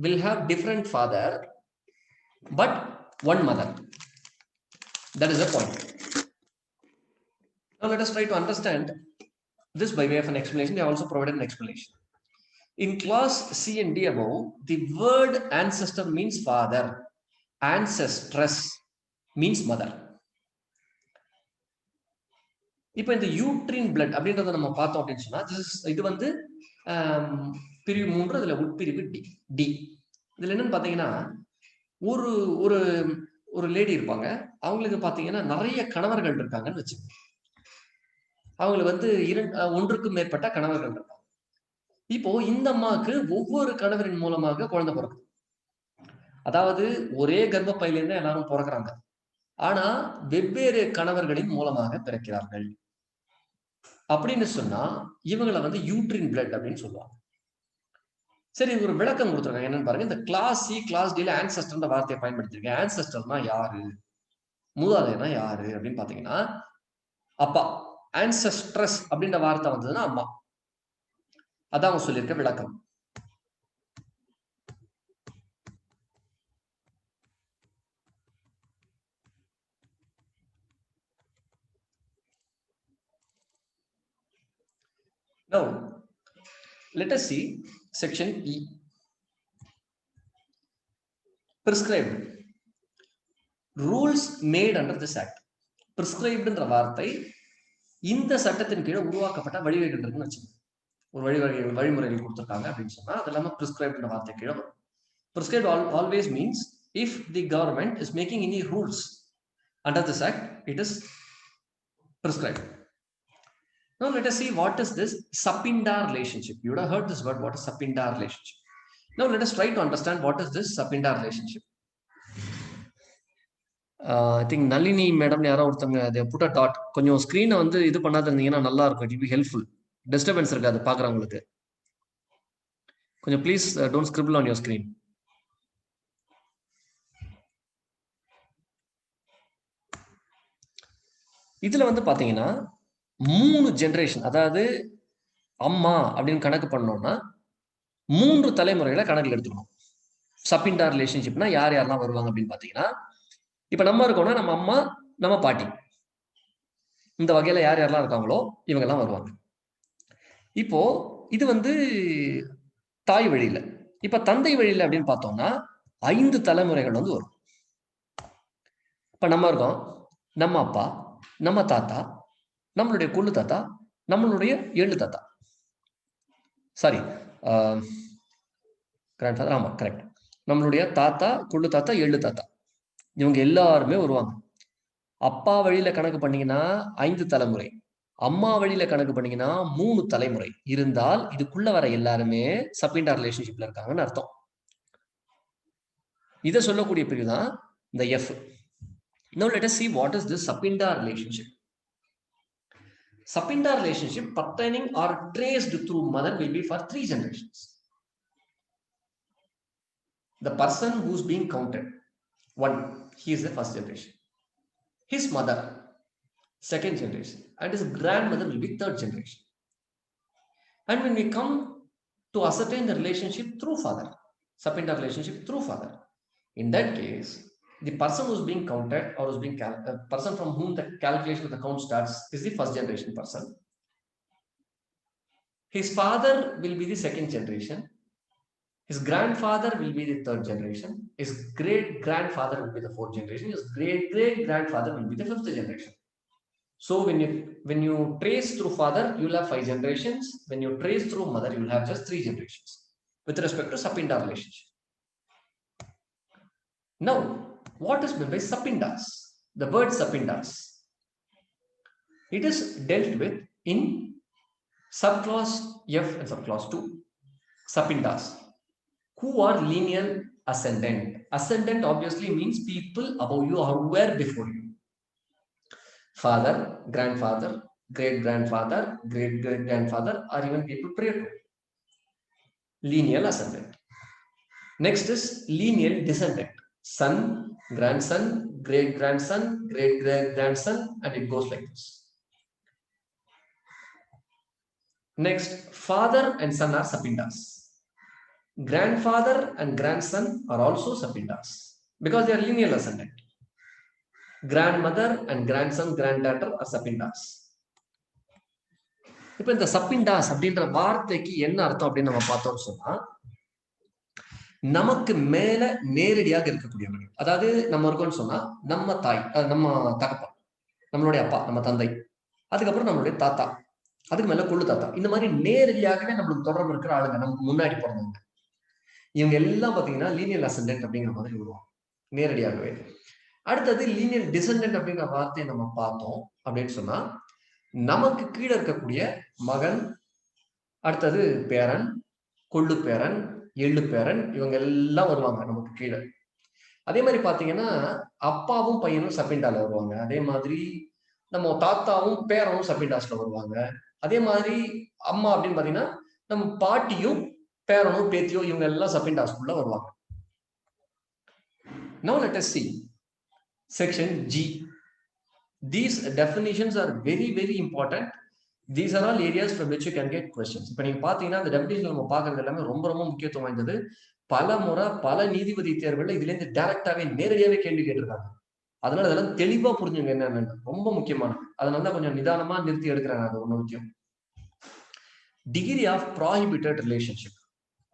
will have different father, but one mother. That is the point. Now, let us try to understand this by way of an explanation. They also provided an explanation. In class C and D above, the word ancestor means father. Ancestress means mother. இப்போ இந்த uterine blood அப்படின்றத நம்ம பார்த்தோம் அப்படின்னு சொன்னா, இது வந்து பிரிவு 3, அதுல உட்பிரிவு டி. இதுல என்னன்னு பாத்தீங்கன்னா, ஒரு ஒரு ஒரு லேடி இருப்பாங்க, அவங்களுக்கு பாத்தீங்கன்னா நிறைய கணவர்கள் இருக்காங்கன்னு வச்சு, அவங்களுக்கு வந்து ஒன்றுக்கும் மேற்பட்ட கணவர்கள் இருப்பாங்க. இப்போ இந்த அம்மாவுக்கு ஒவ்வொரு கணவரின் மூலமாக குழந்தை பிறக்குது. அதாவது ஒரே கர்ப்பப்பையிலிருந்து எல்லாரும் பிறக்கிறாங்க, ஆனா வெவ்வேறு கணவர்களின் மூலமாக பிறக்கிறார்கள். அப்படின்னு சொன்னா இவங்களை வந்து யூட்ரின் பிளட் அப்படின்னு சொல்லுவாங்க. சரி, ஒரு விளக்கம் கொடுத்துருக்காங்க. என்னன்னு பாருங்க. இந்த கிளாஸ் சி கிளாஸ் டில ஆன்செஸ்டர்ன்ற வார்த்தையை பயன்படுத்திருக்கேன். ஆன்செஸ்டர்னா யாரு, மூதாதையர்னா யாரு அப்படின்னு பாத்தீங்கன்னா அப்பா. ஆன்செஸ்ட்ரஸ் அப்படின்ற வார்த்தை வந்ததுன்னா அம்மா. அதான் அவங்க சொல்லியிருக்க விளக்கம். Now, let us see section E. Prescribed. Rules made under this act. Prescribed என்ற வார்த்தை இந்த சட்டத்தின் கீழே உருவாக்கப்பட்ட வழிவகைகள் இருக்குன்னு வச்சுக்கோங்க. ஒரு வழிமுறைகள் கொடுத்துருக்காங்க அப்படின்னு சொன்னா அது இல்லாம prescribed என்ற வார்த்தை கீழே வரும். Prescribed always means if the government is making any rules under this act, it is prescribed. Now let us see what is this Sapinda relationship. You would have heard this word. What is Sapinda relationship? Now let us try to understand what is this Sapinda relationship. I think Nalini madam யாரோ ஒருத்தங்க they put a dot. கொஞ்சம் ஸ்கிரீனை வந்து இது பண்ணாத இருந்தீங்கன்னா நல்லா இருக்கும். It will be helpful. Disturbance இருக்காது பாக்குறவங்களுக்கு. கொஞ்சம் please don't scribble on your screen. இதுல வந்து பாத்தீங்கன்னா 3 ஜெனரேஷன், அதாவது அம்மா அப்படின்னு கணக்கு பண்ணோம்னா 3 தலைமுறைகளை கணக்கில் எடுத்துக்கணும். சப்பிண்டா ரிலேஷன்ஷிப்னா யார் யாரெல்லாம் வருவாங்க அப்படின்னு பாத்தீங்கன்னா, இப்ப நம்ம இருக்கோம்னா நம்ம அம்மா, நம்ம பாட்டி, இந்த வகையில யார் யாரெல்லாம் இருக்காங்களோ இவங்க எல்லாம் வருவாங்க. இப்போ இது வந்து தாய் வழியில. இப்ப தந்தை வழியில அப்படின்னு பார்த்தோம்னா 5 தலைமுறைகள் வந்து வரும். இப்ப நம்ம இருக்கோம், நம்ம அப்பா, நம்ம தாத்தா, நம்மளுடைய கொள்ளு தாத்தா, நம்மளுடைய எள்ளு தாத்தா, சாரி கிராண்ட்ஃபாதர், ஆமா கரெக்ட், நம்மளுடைய தாத்தா, கொள்ளு தாத்தா, எள்ளு தாத்தா, இவங்க எல்லாருமே வருவாங்க. அப்பா வழியில கணக்கு பண்ணீங்கன்னா 5 தலைமுறை, அம்மா வழியில கணக்கு பண்ணீங்கன்னா 3 தலைமுறை இருந்தால் இதுக்குள்ள வர எல்லாருமே சப்பிண்டா ரிலேஷன்ஷிப்ல இருக்காங்கன்னு அர்த்தம். இதை சொல்லக்கூடிய பிரிவு தான் இந்த F. Now let us see what is this Sapinda relationship. Sapinda relationship pertaining or traced through mother will be for 3 generations. The person who's being counted, one, he is the first generation. His mother, second generation, and his grandmother will be third generation. And when we come to ascertain the relationship through father, Sapinda relationship through father, in that case, the person who's being counted or who's being person from whom the calculation of the count starts is the first generation person. His father will be the second generation. His grandfather will be the third generation. His great grandfather will be the fourth generation. His great great grandfather will be the fifth generation. So when you trace through father, you will have 5 generations. When you trace through mother, you will have just 3 generations with respect to Sapinda relationship. Now, what is meant by Sapindas? The word Sapindas, it is dealt with in subclause F and subclause 2. Sapindas, who are lineal ascendant. Ascendant obviously means people above you or who were before you. Father, grandfather, great-grandfather, great-great-grandfather, or even people prior to. Lineal ascendant. Next is lineal descendant. Son, grandson, great-grandson, great-great-grandson, and it goes like this. Next, father and son are Sapindas. Grandfather and grandson are also Sapindas because they are lineal ascendant. Grandmother and grandson, granddaughter are Sapindas. இப்ப இந்த சப்பிண்டாஸ் அப்படின்ற வார்த்தைக்கு என்ன அர்த்தம் அப்படின்னு நம்ம பார்த்தோம்னு சொன்னா, நமக்கு மேல நேரடியாக இருக்கக்கூடியவர்கள். அதாவது நம்ம இருக்கோம்னு சொன்னா நம்ம தாய், நம்ம தகப்பா, நம்மளுடைய அப்பா, நம்ம தந்தை, அதுக்கப்புறம் நம்மளுடைய தாத்தா, அதுக்கு மேல கொள்ளு தாத்தா, இந்த மாதிரி நேரடியாகவே நம்மளுக்கு தொடர்பு இருக்கிற ஆளுங்க, நமக்கு முன்னாடி பிறந்தவங்க, இவங்க எல்லாம் பாத்தீங்கன்னா லீனியல் அசெண்டன்ட் அப்படிங்கிற மாதிரி வருவாங்க நேரடியாகவே. அடுத்தது லீனியல் டிசெண்டன்ட் அப்படிங்கிற வார்த்தையை நம்ம பார்த்தோம் அப்படின்னு சொன்னா, நமக்கு கீழே இருக்கக்கூடிய மகன், அடுத்தது பேரன், கொள்ளு பேரன், எள்ளு பேரன், இவங்க எல்லாம் வருவாங்க நமக்கு கீழே. அதே மாதிரி பாத்தீங்கன்னா அப்பாவும் பையனும் சப்பிண்டால வருவாங்க. அதே மாதிரி நம்ம தாத்தாவும் பேரனும் சப்பிண்டாஸ்ல வருவாங்க. அதே மாதிரி அம்மா அப்படின்னு பாத்தீங்கன்னா நம்ம பாட்டியும் பேரனும் பேத்தியும் இவங்க எல்லாம் சப்பிண்டாஸ்குள்ள வருவாங்க. Now let us see section G. These definitions are very very important. These are all areas from which you can get questions. இப்ப நீங்க பாத்தீங்கன்னா இந்த டெபினிஷன் நம்ம பாக்குறது எல்லாமே ரொம்ப ரொம்ப முக்கியத்துவம் வாய்ந்தது. பல முறை பல நீதிபதி தேர்வுகள்ல இதுல இருந்து டைரக்டாவே நேரடியாவே கேள்வி கேட்டிருக்காங்க. அதனால இதெல்லாம் தெளிவா புரிஞ்சுங்க என்னன்னு, ரொம்ப முக்கியமானது. அதனால தான் கொஞ்சம் நிதானமா நிறுத்தி எடுக்கிறாங்க. அது ஒண்ணு முக்கியம். Degree of prohibited relationship.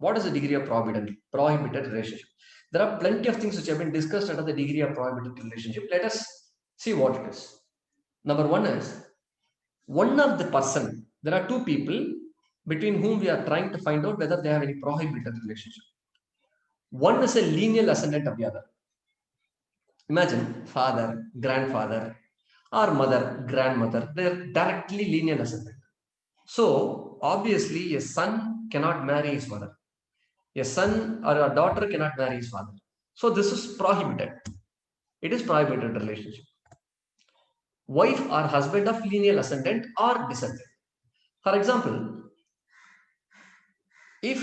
What is the degree of prohibited relationship? There are plenty of things which have been discussed under the degree of prohibited relationship. Let us see what it is. Number one is, one of the person, there are two people between whom we are trying to find out whether they have any prohibited relationship. One is a lineal ascendant of the other. Imagine father, grandfather, or mother, grandmother, they are directly lineal ascendant. So obviously a son cannot marry his mother. A son or a daughter cannot marry his father. So this is prohibited. It is prohibited relationship. Wife or husband of lineal ascendant or descendant. For example, if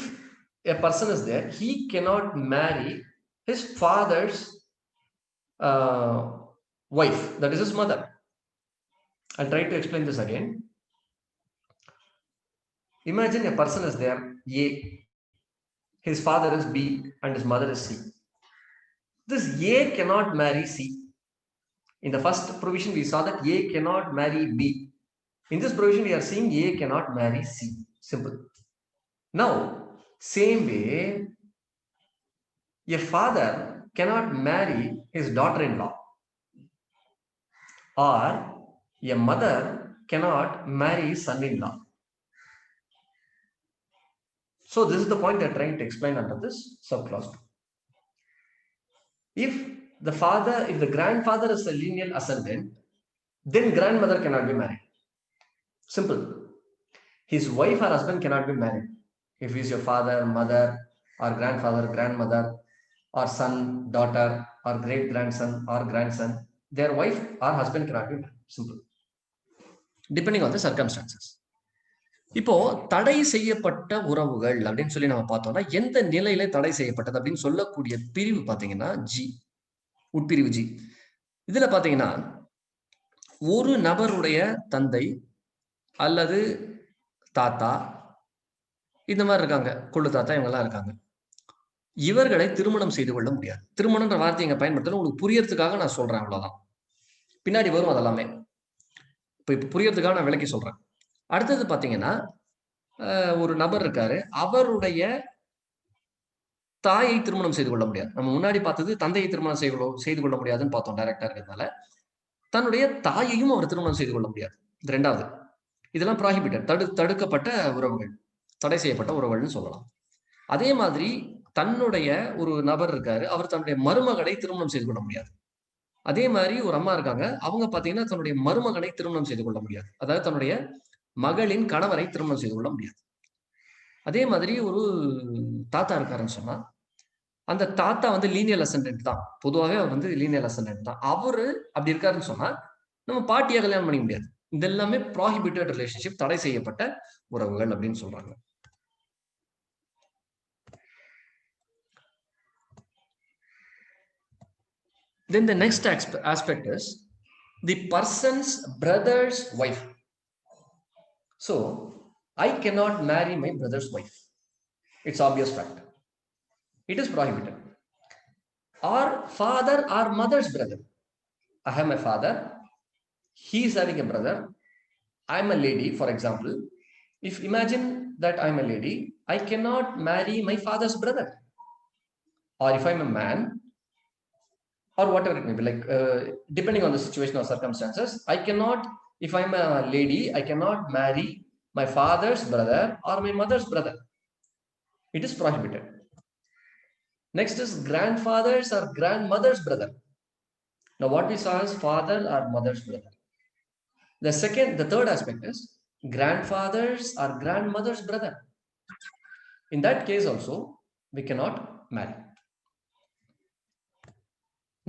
a person is there, he cannot marry his father's wife, that is his mother. I'll try to explain this again. Imagine a person is there, A, his father is B, and his mother is C. This A cannot marry C. In the first provision, we saw that A cannot marry B. In this provision, we are seeing A cannot marry C. Simple. Now, same way, a father cannot marry his daughter-in-law, or a mother cannot marry his son-in-law. So this is the point they're trying to explain under this subclause 2. If the grandfather is a lineal ascendant, then grandmother cannot be married. Simple. His wife or husband cannot be married. If he's your father, mother, or grandfather, grandmother, or son, daughter, or great grandson or grandson, their wife or husband cannot be married. Simple. Depending on the circumstances. இப்போ தடை செய்யப்பட்ட உறவுகள் அப்படின்னு சொல்லி நம்ம பார்த்தோம்னா எந்த நிலையில தடை செய்யப்பட்டது அப்படின்னு சொல்லக்கூடிய பிரிவு பாத்தீங்கன்னா ஜி, உட்பிரிவு ஜி. இதுல பாத்தீங்கன்னா ஒரு நபருடைய தந்தை அல்லது தாத்தா இந்த மாதிரி இருக்காங்க, கொள்ளு தாத்தா இவங்க எல்லாம் இருக்காங்க, இவர்களை திருமணம் செய்து கொள்ள முடியாது. திருமணம்ன்ற வார்த்தையை இங்க பயன்படுத்தல, உங்களுக்கு புரியறதுக்காக நான் சொல்றேன், அவ்வளவுதான். பின்னாடி வரும் அதெல்லாமே. இப்ப புரியறதுக்காக நான் விளக்கி சொல்றேன். அடுத்தது பாத்தீங்கன்னா ஒரு நபர் இருக்காரு, அவருடைய தாயை திருமணம் செய்து கொள்ள முடியாது. நம்ம முன்னாடி பார்த்தது தந்தையை திருமணம் செய்து கொள்ள முடியாதுன்னு பார்த்தோம் டைரக்டா இருக்கிறதுனால. தன்னுடைய தாயையும் அவர் திருமணம் செய்து கொள்ள முடியாது. இது ரெண்டாவது. இதெல்லாம் ப்ராஹிபிட்டட், தடுக்கப்பட்ட உறவுகள், தடை செய்யப்பட்ட உறவுகள்னு சொல்லலாம். அதே மாதிரி தன்னுடைய ஒரு நபர் இருக்காரு, அவர் தன்னுடைய மருமகளை திருமணம் செய்து கொள்ள முடியாது. அதே மாதிரி ஒரு அம்மா இருக்காங்க, அவங்க பாத்தீங்கன்னா தன்னுடைய மருமகனை திருமணம் செய்து கொள்ள முடியாது. அதாவது தன்னுடைய மகளின் கணவரை திருமணம் செய்து கொள்ள முடியாது. அதே மாதிரி ஒரு தாத்தா இருக்காருன்னு சொன்னா, அந்த தாத்தா வந்து லீனியல் அசெண்டன்ட் தான். பொதுவாகவே அவர் வந்து லீனியல் அசெண்டன்ட் தான். அவரு அப்படி இருக்காருன்னு சொன்னா நம்ம பாட்டியா கல்யாணம் பண்ணிக்க முடியாது. இது எல்லாமே ப்ராஹிபிட்டட் ரிலேஷன்ஷிப், தடை செய்யப்பட்ட உறவுகள் அப்படின்னு சொல்றாங்க. Then the next aspect is the person's brother's wife. So I cannot marry my brother's wife. It's obvious fact. It is prohibited. Or father or mother's brother. I have my father, he is having a brother. I'm a lady, for example. If imagine that I'm a lady, I cannot marry my father's brother. Or if I'm a man, or whatever it may be, like depending on the situation or circumstances, I cannot, if I'm a lady, I cannot marry my father's brother or my mother's brother. It is prohibited. Next is grandfather's or grandmother's brother. Now what we saw is father or mother's brother. The third aspect is grandfather's or grandmother's brother. In that case also, we cannot marry.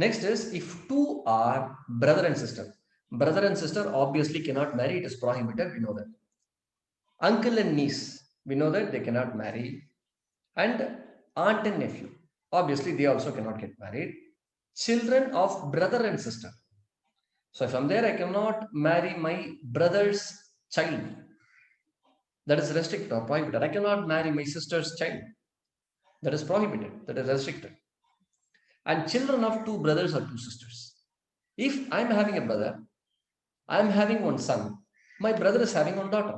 Next is if two are brother and sister. Brother and sister obviously cannot marry, it is prohibited, we know that. Uncle and niece, we know that they cannot marry. And aunt and nephew, obviously they also cannot get married. Children of brother and sister. So if I'm there, I cannot marry my brother's child. That is restricted or prohibited. I cannot marry my sister's child. That is prohibited, that is restricted. And children of two brothers or two sisters. If I'm having a brother, I'm having one son, my brother is having one daughter.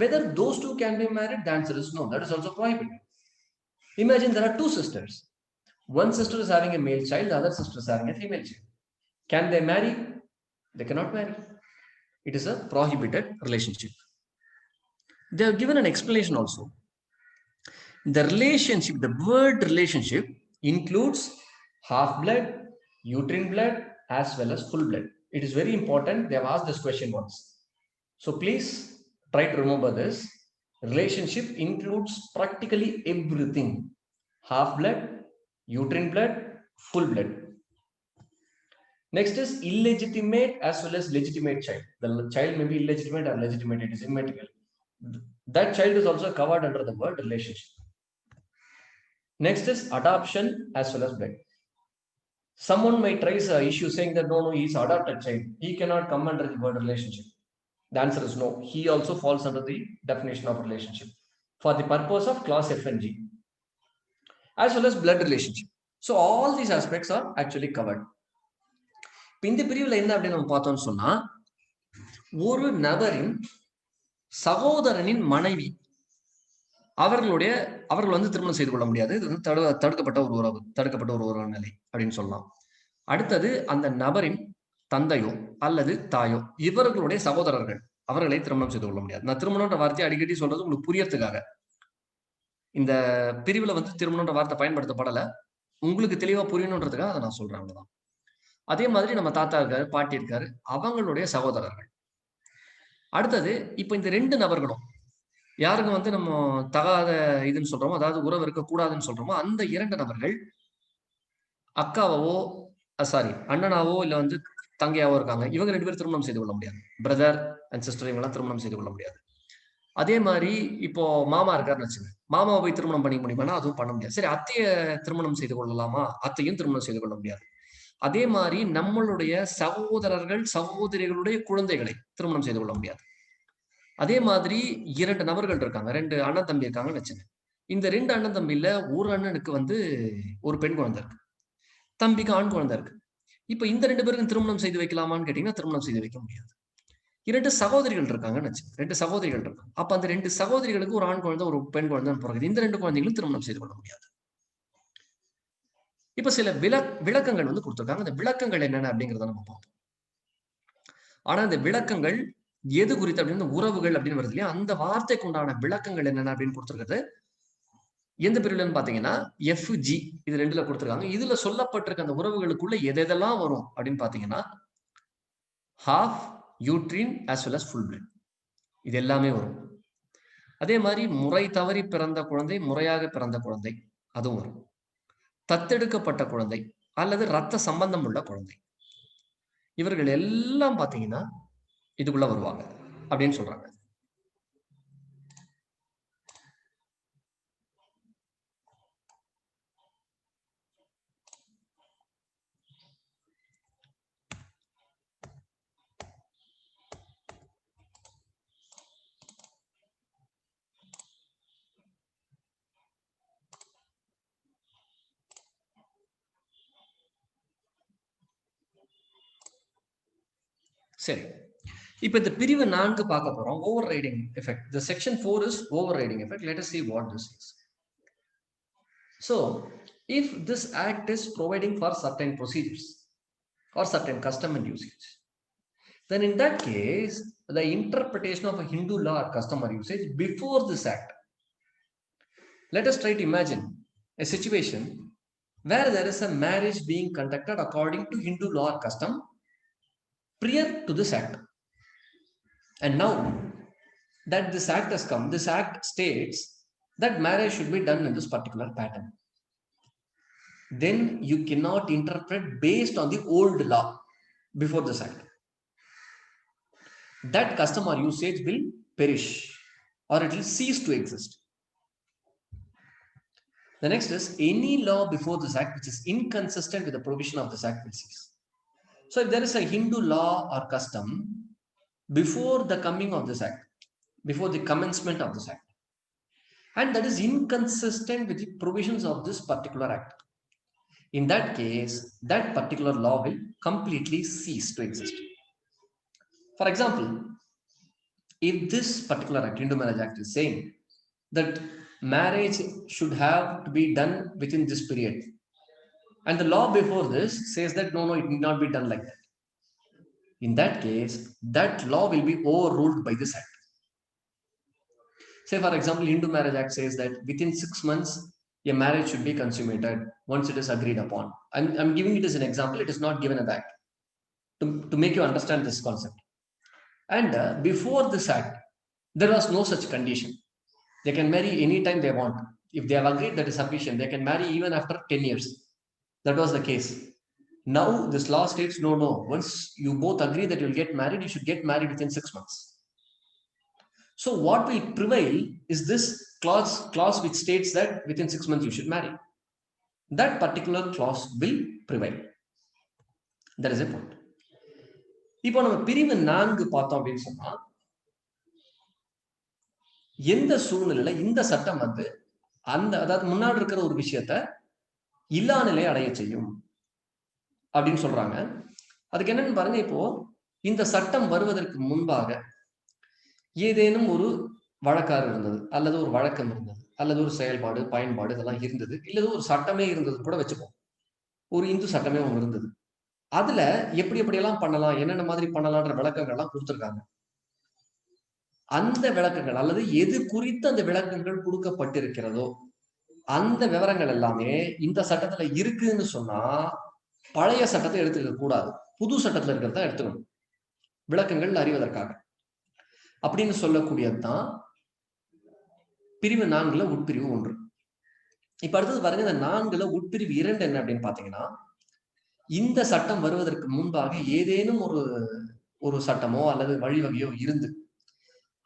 Whether those two can be married, the answer is no. That is also prohibited. Imagine there are two sisters. One sister is having a male child, the other sister is having a female child. Can they marry? They cannot marry. It is a prohibited relationship. They have given an explanation also. The relationship, the word relationship includes half blood, uterine blood, as well as full blood. It is very important. They have asked this question once. So please try to remember this. Relationship includes practically everything. Half blood, uterine blood, full blood. Next is illegitimate as well as legitimate child. The child may be illegitimate or legitimate. It is immaterial. That child is also covered under the word relationship. Next is adoption as well as blood. Someone might raise an issue saying that no, he is adopted child. He cannot come under the word relationship. The answer is no. He also falls under the definition of relationship for the purpose of clause F and G, as well as blood relationship. So all these aspects are actually covered. இந்த பிரிவுல என்ன அப்படின்னு நம்ம பார்த்தோம்னு சொன்னா, ஒரு நபரின் சகோதரனின் மனைவி அவர்கள் வந்து திருமணம் செய்து கொள்ள முடியாது. இது வந்து தடுக்கப்பட்ட ஒரு உறவு நிலை அப்படின்னு சொல்லலாம். அடுத்தது அந்த நபரின் தந்தையோ அல்லது தாயோ இவர்களுடைய சகோதரர்கள் அவர்களை திருமணம் செய்து கொள்ள முடியாது. நான் திருமணம்ன்ற வார்த்தையை அடிக்கடி சொல்றது உங்களுக்கு புரியறதுக்காக. இந்த பிரிவுல வந்து திருமணம்ன்ற வார்த்தை பயன்படுத்தப்படல, உங்களுக்கு தெளிவா புரியணுன்றதுக்காக அதை நான் சொல்றேன். அவ்வளவுதான். அதே மாதிரி நம்ம தாத்தா இருக்காரு, பாட்டி இருக்காரு, அவங்களுடைய சகோதரர்கள். அடுத்தது இப்ப இந்த 2 நபர்களும் யாருக்கு வந்து நம்ம தகாத இதுன்னு சொல்றோமோ, அதாவது உறவு இருக்கக்கூடாதுன்னு சொல்றோமோ, அந்த 2 நபர்கள் அக்காவோ அண்ணனாவோ இல்ல வந்து தங்கையாவோ இருக்காங்க. இவங்க 2 பேரும் திருமணம் செய்து கொள்ள முடியாது. பிரதர் அண்ட் சிஸ்டர் இவங்கெல்லாம் திருமணம் செய்து கொள்ள முடியாது. அதே மாதிரி இப்போ மாமா இருக்காருன்னு வச்சுங்க, மாமாவை போய் திருமணம் பண்ணிக்க முடியுமானா அதுவும் பண்ண முடியாது. சரி, அத்தைய திருமணம் செய்து கொள்ளலாமா? அத்தையும் திருமணம் செய்து கொள்ள முடியாது. அதே மாதிரி நம்மளுடைய சகோதரர்கள் சகோதரிகளுடைய குழந்தைகளை திருமணம் செய்து கொள்ள முடியாது. அதே மாதிரி 2 நபர்கள் இருக்காங்க, 2 அண்ணன் தம்பி இருக்காங்கன்னு வச்சுங்க. இந்த 2 அண்ணன் தம்பியில ஒரு அண்ணனுக்கு வந்து ஒரு பெண் குழந்தை இருக்கு, தம்பிக்கு ஆண் குழந்தை இருக்கு. இப்ப இந்த 2 பேருக்கும் திருமணம் செய்து வைக்கலாமான்னு கேட்டீங்கன்னா திருமணம் செய்து வைக்க முடியாது. 2 சகோதரிகள் இருக்காங்கன்னு வச்சு, 2 சகோதரிகள் இருக்காங்க. அப்ப அந்த 2 சகோதரிகளுக்கு ஒரு ஆண் குழந்தை ஒரு பெண் குழந்தை பிறகுது. இந்த 2 குழந்தைகளும் திருமணம் செய்து கொள்ள முடியாது. இப்ப சில விளக்கங்கள் வந்து கொடுத்திருக்காங்க. அந்த விளக்கங்கள் என்னென்ன அப்படிங்கிறத நம்ம பார்ப்போம். ஆனா இந்த விளக்கங்கள் எது குறித்து அப்படின்னு உறவுகள் அப்படின்னு வருது இல்லையா, அந்த வார்த்தைக்கு உண்டான விளக்கங்கள் என்னென்ன அப்படின்னு கொடுத்திருக்கிறது எந்த பிரிவுலன்னு பாத்தீங்கன்னா FG இது 2ல கொடுத்திருக்காங்க. இதுல சொல்லப்பட்டிருக்க அந்த உறவுகளுக்குள்ள எதெல்லாம் வரும் அப்படின்னு பாத்தீங்கன்னா half, uterine as well as full blood, இது எல்லாமே வரும். அதே மாதிரி முறை தவறி பிறந்த குழந்தை, முறையாக பிறந்த குழந்தை அதுவும் வரும். தத்தெடுக்கப்பட்ட குழந்தை அல்லது ரத்த சம்பந்தம் உள்ள குழந்தை, இவர்கள் எல்லாம் பாத்தீங்கன்னா இதுக்குள்ள வருவாங்க அப்படின்னு சொல்றாங்க. சரி, இப்ப இந்த பிரிவு 4 பார்க்க போறோம். Over riding effect. The section 4 is overriding effect. Let us see what this is. So if this act is providing for certain procedures or certain custom and usage, then in that case the interpretation of a Hindu law or custom or usage before this act, let us try to imagine a situation where there is a marriage being conducted according to Hindu law or custom prior to this act. And now that this act has come, this act states that marriage should be done in this particular pattern. Then you cannot interpret based on the old law before this act. That custom or usage will perish or it will cease to exist. The next is any law before this act which is inconsistent with the provision of this act will cease. So if there is a Hindu law or custom before the coming of this act, before the commencement of this act, and that is inconsistent with the provisions of this particular act, in that case, that particular law will completely cease to exist. For example, if this particular act, Hindu Marriage Act, is saying that marriage should have to be done within this period, and the law before this says that no, it need not be done like that, in that case, that law will be overruled by this act. Say, for example, Hindu Marriage Act says that within 6 months, a marriage should be consummated once it is agreed upon. I'm giving it as an example. It is not given in the act to make you understand this concept. And before this act, there was no such condition. They can marry anytime they want. If they have agreed, that is sufficient. They can marry even after 10 years. That was the case. Now this law states no. Once you both agree that you'll get married, you should get married within 6 months. So what will prevail is this clause which states that within 6 months you should marry. That particular clause will prevail. That is a point. இப்போ நம்ம பிரிவு 4 பார்த்தோம் அப்படின்னு சொன்னா எந்த சூழ்நிலையில இந்த சட்டம் வந்து அந்த அதாவது முன்னாடி இருக்கிற ஒரு விஷயத்த இல்லா நிலை அடைய செய்யும் அப்படின்னு சொல்றாங்க. அதுக்கு என்னன்னு பாருங்க, இப்போ இந்த சட்டம் வருவதற்கு முன்பாக ஏதேனும் ஒரு வழக்காறு இருந்தது, அல்லது ஒரு வழக்கம் இருந்தது, அல்லது ஒரு செயல்பாடு பயன்பாடு இதெல்லாம் இருந்தது, இல்லது ஒரு சட்டமே இருந்தது கூட வச்சுப்போம். ஒரு இந்து சட்டமே ஒண்ணு இருந்தது. அதுல எப்படி எப்படியெல்லாம் பண்ணலாம், என்னென்ன மாதிரி பண்ணலாம்ன்ற விளக்கங்கள் எல்லாம் கொடுத்திருக்காங்க. அந்த விளக்கங்கள் அல்லது எது குறித்து அந்த விளக்கங்கள் கொடுக்கப்பட்டிருக்கிறதோ அந்த விவரங்கள் எல்லாமே இந்த சட்டத்துல இருக்குன்னு சொன்னா பழைய சட்டத்தை எடுத்துக்க கூடாது, புது சட்டத்துல இருக்கிறதா எடுத்துக்கணும் விளக்கங்கள் அறிவதற்காக. அப்படின்னு சொல்லக்கூடியதுதான் பிரிவு 4 உட்பிரிவு 1. இப்ப அடுத்தது பாருங்க, இந்த 4 உட்பிரிவு 2 என்ன அப்படின்னு பாத்தீங்கன்னா, இந்த சட்டம் வருவதற்கு முன்பாக ஏதேனும் ஒரு சட்டமோ அல்லது வழிவகையோ இருந்து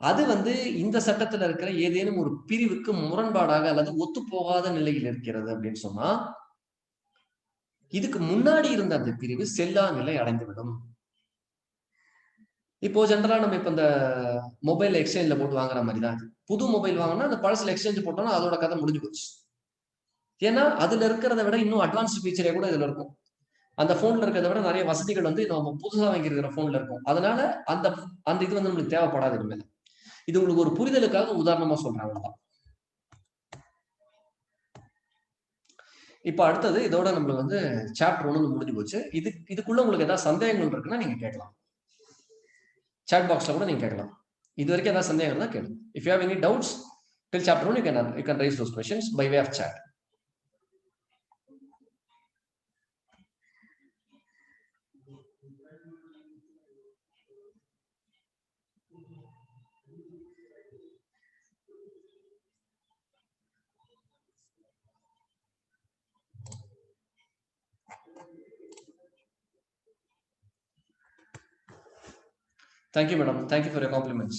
அது வந்து இந்த சட்டத்துல இருக்கிற ஏதேனும் ஒரு பிரிவுக்கு முரண்பாடாக அல்லது ஒத்து போகாத நிலையில் இருக்கிறது அப்படின்னு சொன்னா இதுக்கு முன்னாடி இருந்த அந்த பிரிவு செல்லா நிலை அடைந்துவிடும். இப்போ ஜென்ரலா நம்ம இப்ப இந்த மொபைல் எக்ஸ்சேஞ்ச்ல போட்டு வாங்குற மாதிரி தான். புது மொபைல் வாங்கினா அந்த பழசுல எக்ஸ்சேஞ்ச் போட்டோம்னா அதோட கதை முடிஞ்சு போச்சு. ஏன்னா அதுல இருக்கிறத விட இன்னும் அட்வான்ஸ் ஃபீச்சரே கூட இதுல இருக்கும். அந்த போன்ல இருக்கிறத விட நிறைய வசதிகள் வந்து நம்ம புதுசா வாங்கி இருக்கிற போன்ல இருக்கும். அதனால அந்த அந்த இது வந்து நம்மளுக்கு தேவைப்படாது இனிமேல். இது உங்களுக்கு ஒரு புரிதலுக்காக உதாரணமா சொல்றேன், அவ்வளவுதான். இப்ப அடுத்தது இதோட நம்மளுக்கு வந்து சாப்டர் 1 முடிஞ்சு போச்சு. இதுக்குள்ள உங்களுக்கு ஏதாவது சந்தேகங்கள் இருக்குன்னா நீங்க கேட்கலாம். chat பாக்ஸ்ல கூட நீங்க கேட்கலாம். இது வரைக்கும் ஏதாவது சந்தேகம் இருந்தா கேளுங்க. If you have any doubts till chapter 1, you can raise those questions by way of chat. Thank you, madam. Thank you for your compliments.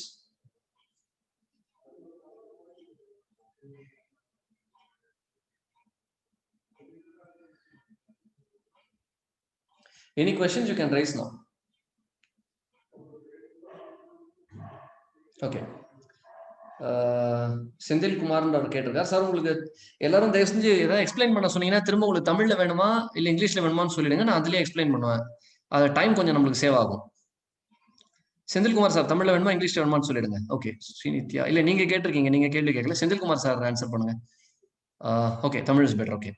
Any questions you can raise now? Okay. Senthil குமார்ன்ற அவர் கேட்டிருக்கார், sir உங்களுக்கு எல்லாரும் தயவு செஞ்சு ஏதாவது explain பண்ண சொன்னீங்கன்னா திரும்ப உங்களுக்கு தமிழ்ல வேணுமா இல்ல இங்கிலீஷ்ல வேணுமான்னு சொல்லிடுங்க, நான் அதுலயே எக்ஸ்பிளைன் பண்ணுவேன். அது டைம் கொஞ்சம் நம்மளுக்கு சேவ் ஆகும். செந்தில்குமார் சார் தமிழ்ல வேணுமா இங்கிலீஷ்ல வேணுமான்னு சொல்லிடுங்க. ஓகே. ஸ்ரீநித்யா இல்ல நீங்க கேட்டிருக்கீங்க, நீங்க கேள்வி கேட்கல. செந்தில்குமார் சார் ஆன்சர் பண்ணுங்க. Okay, Tamil is better. Okay,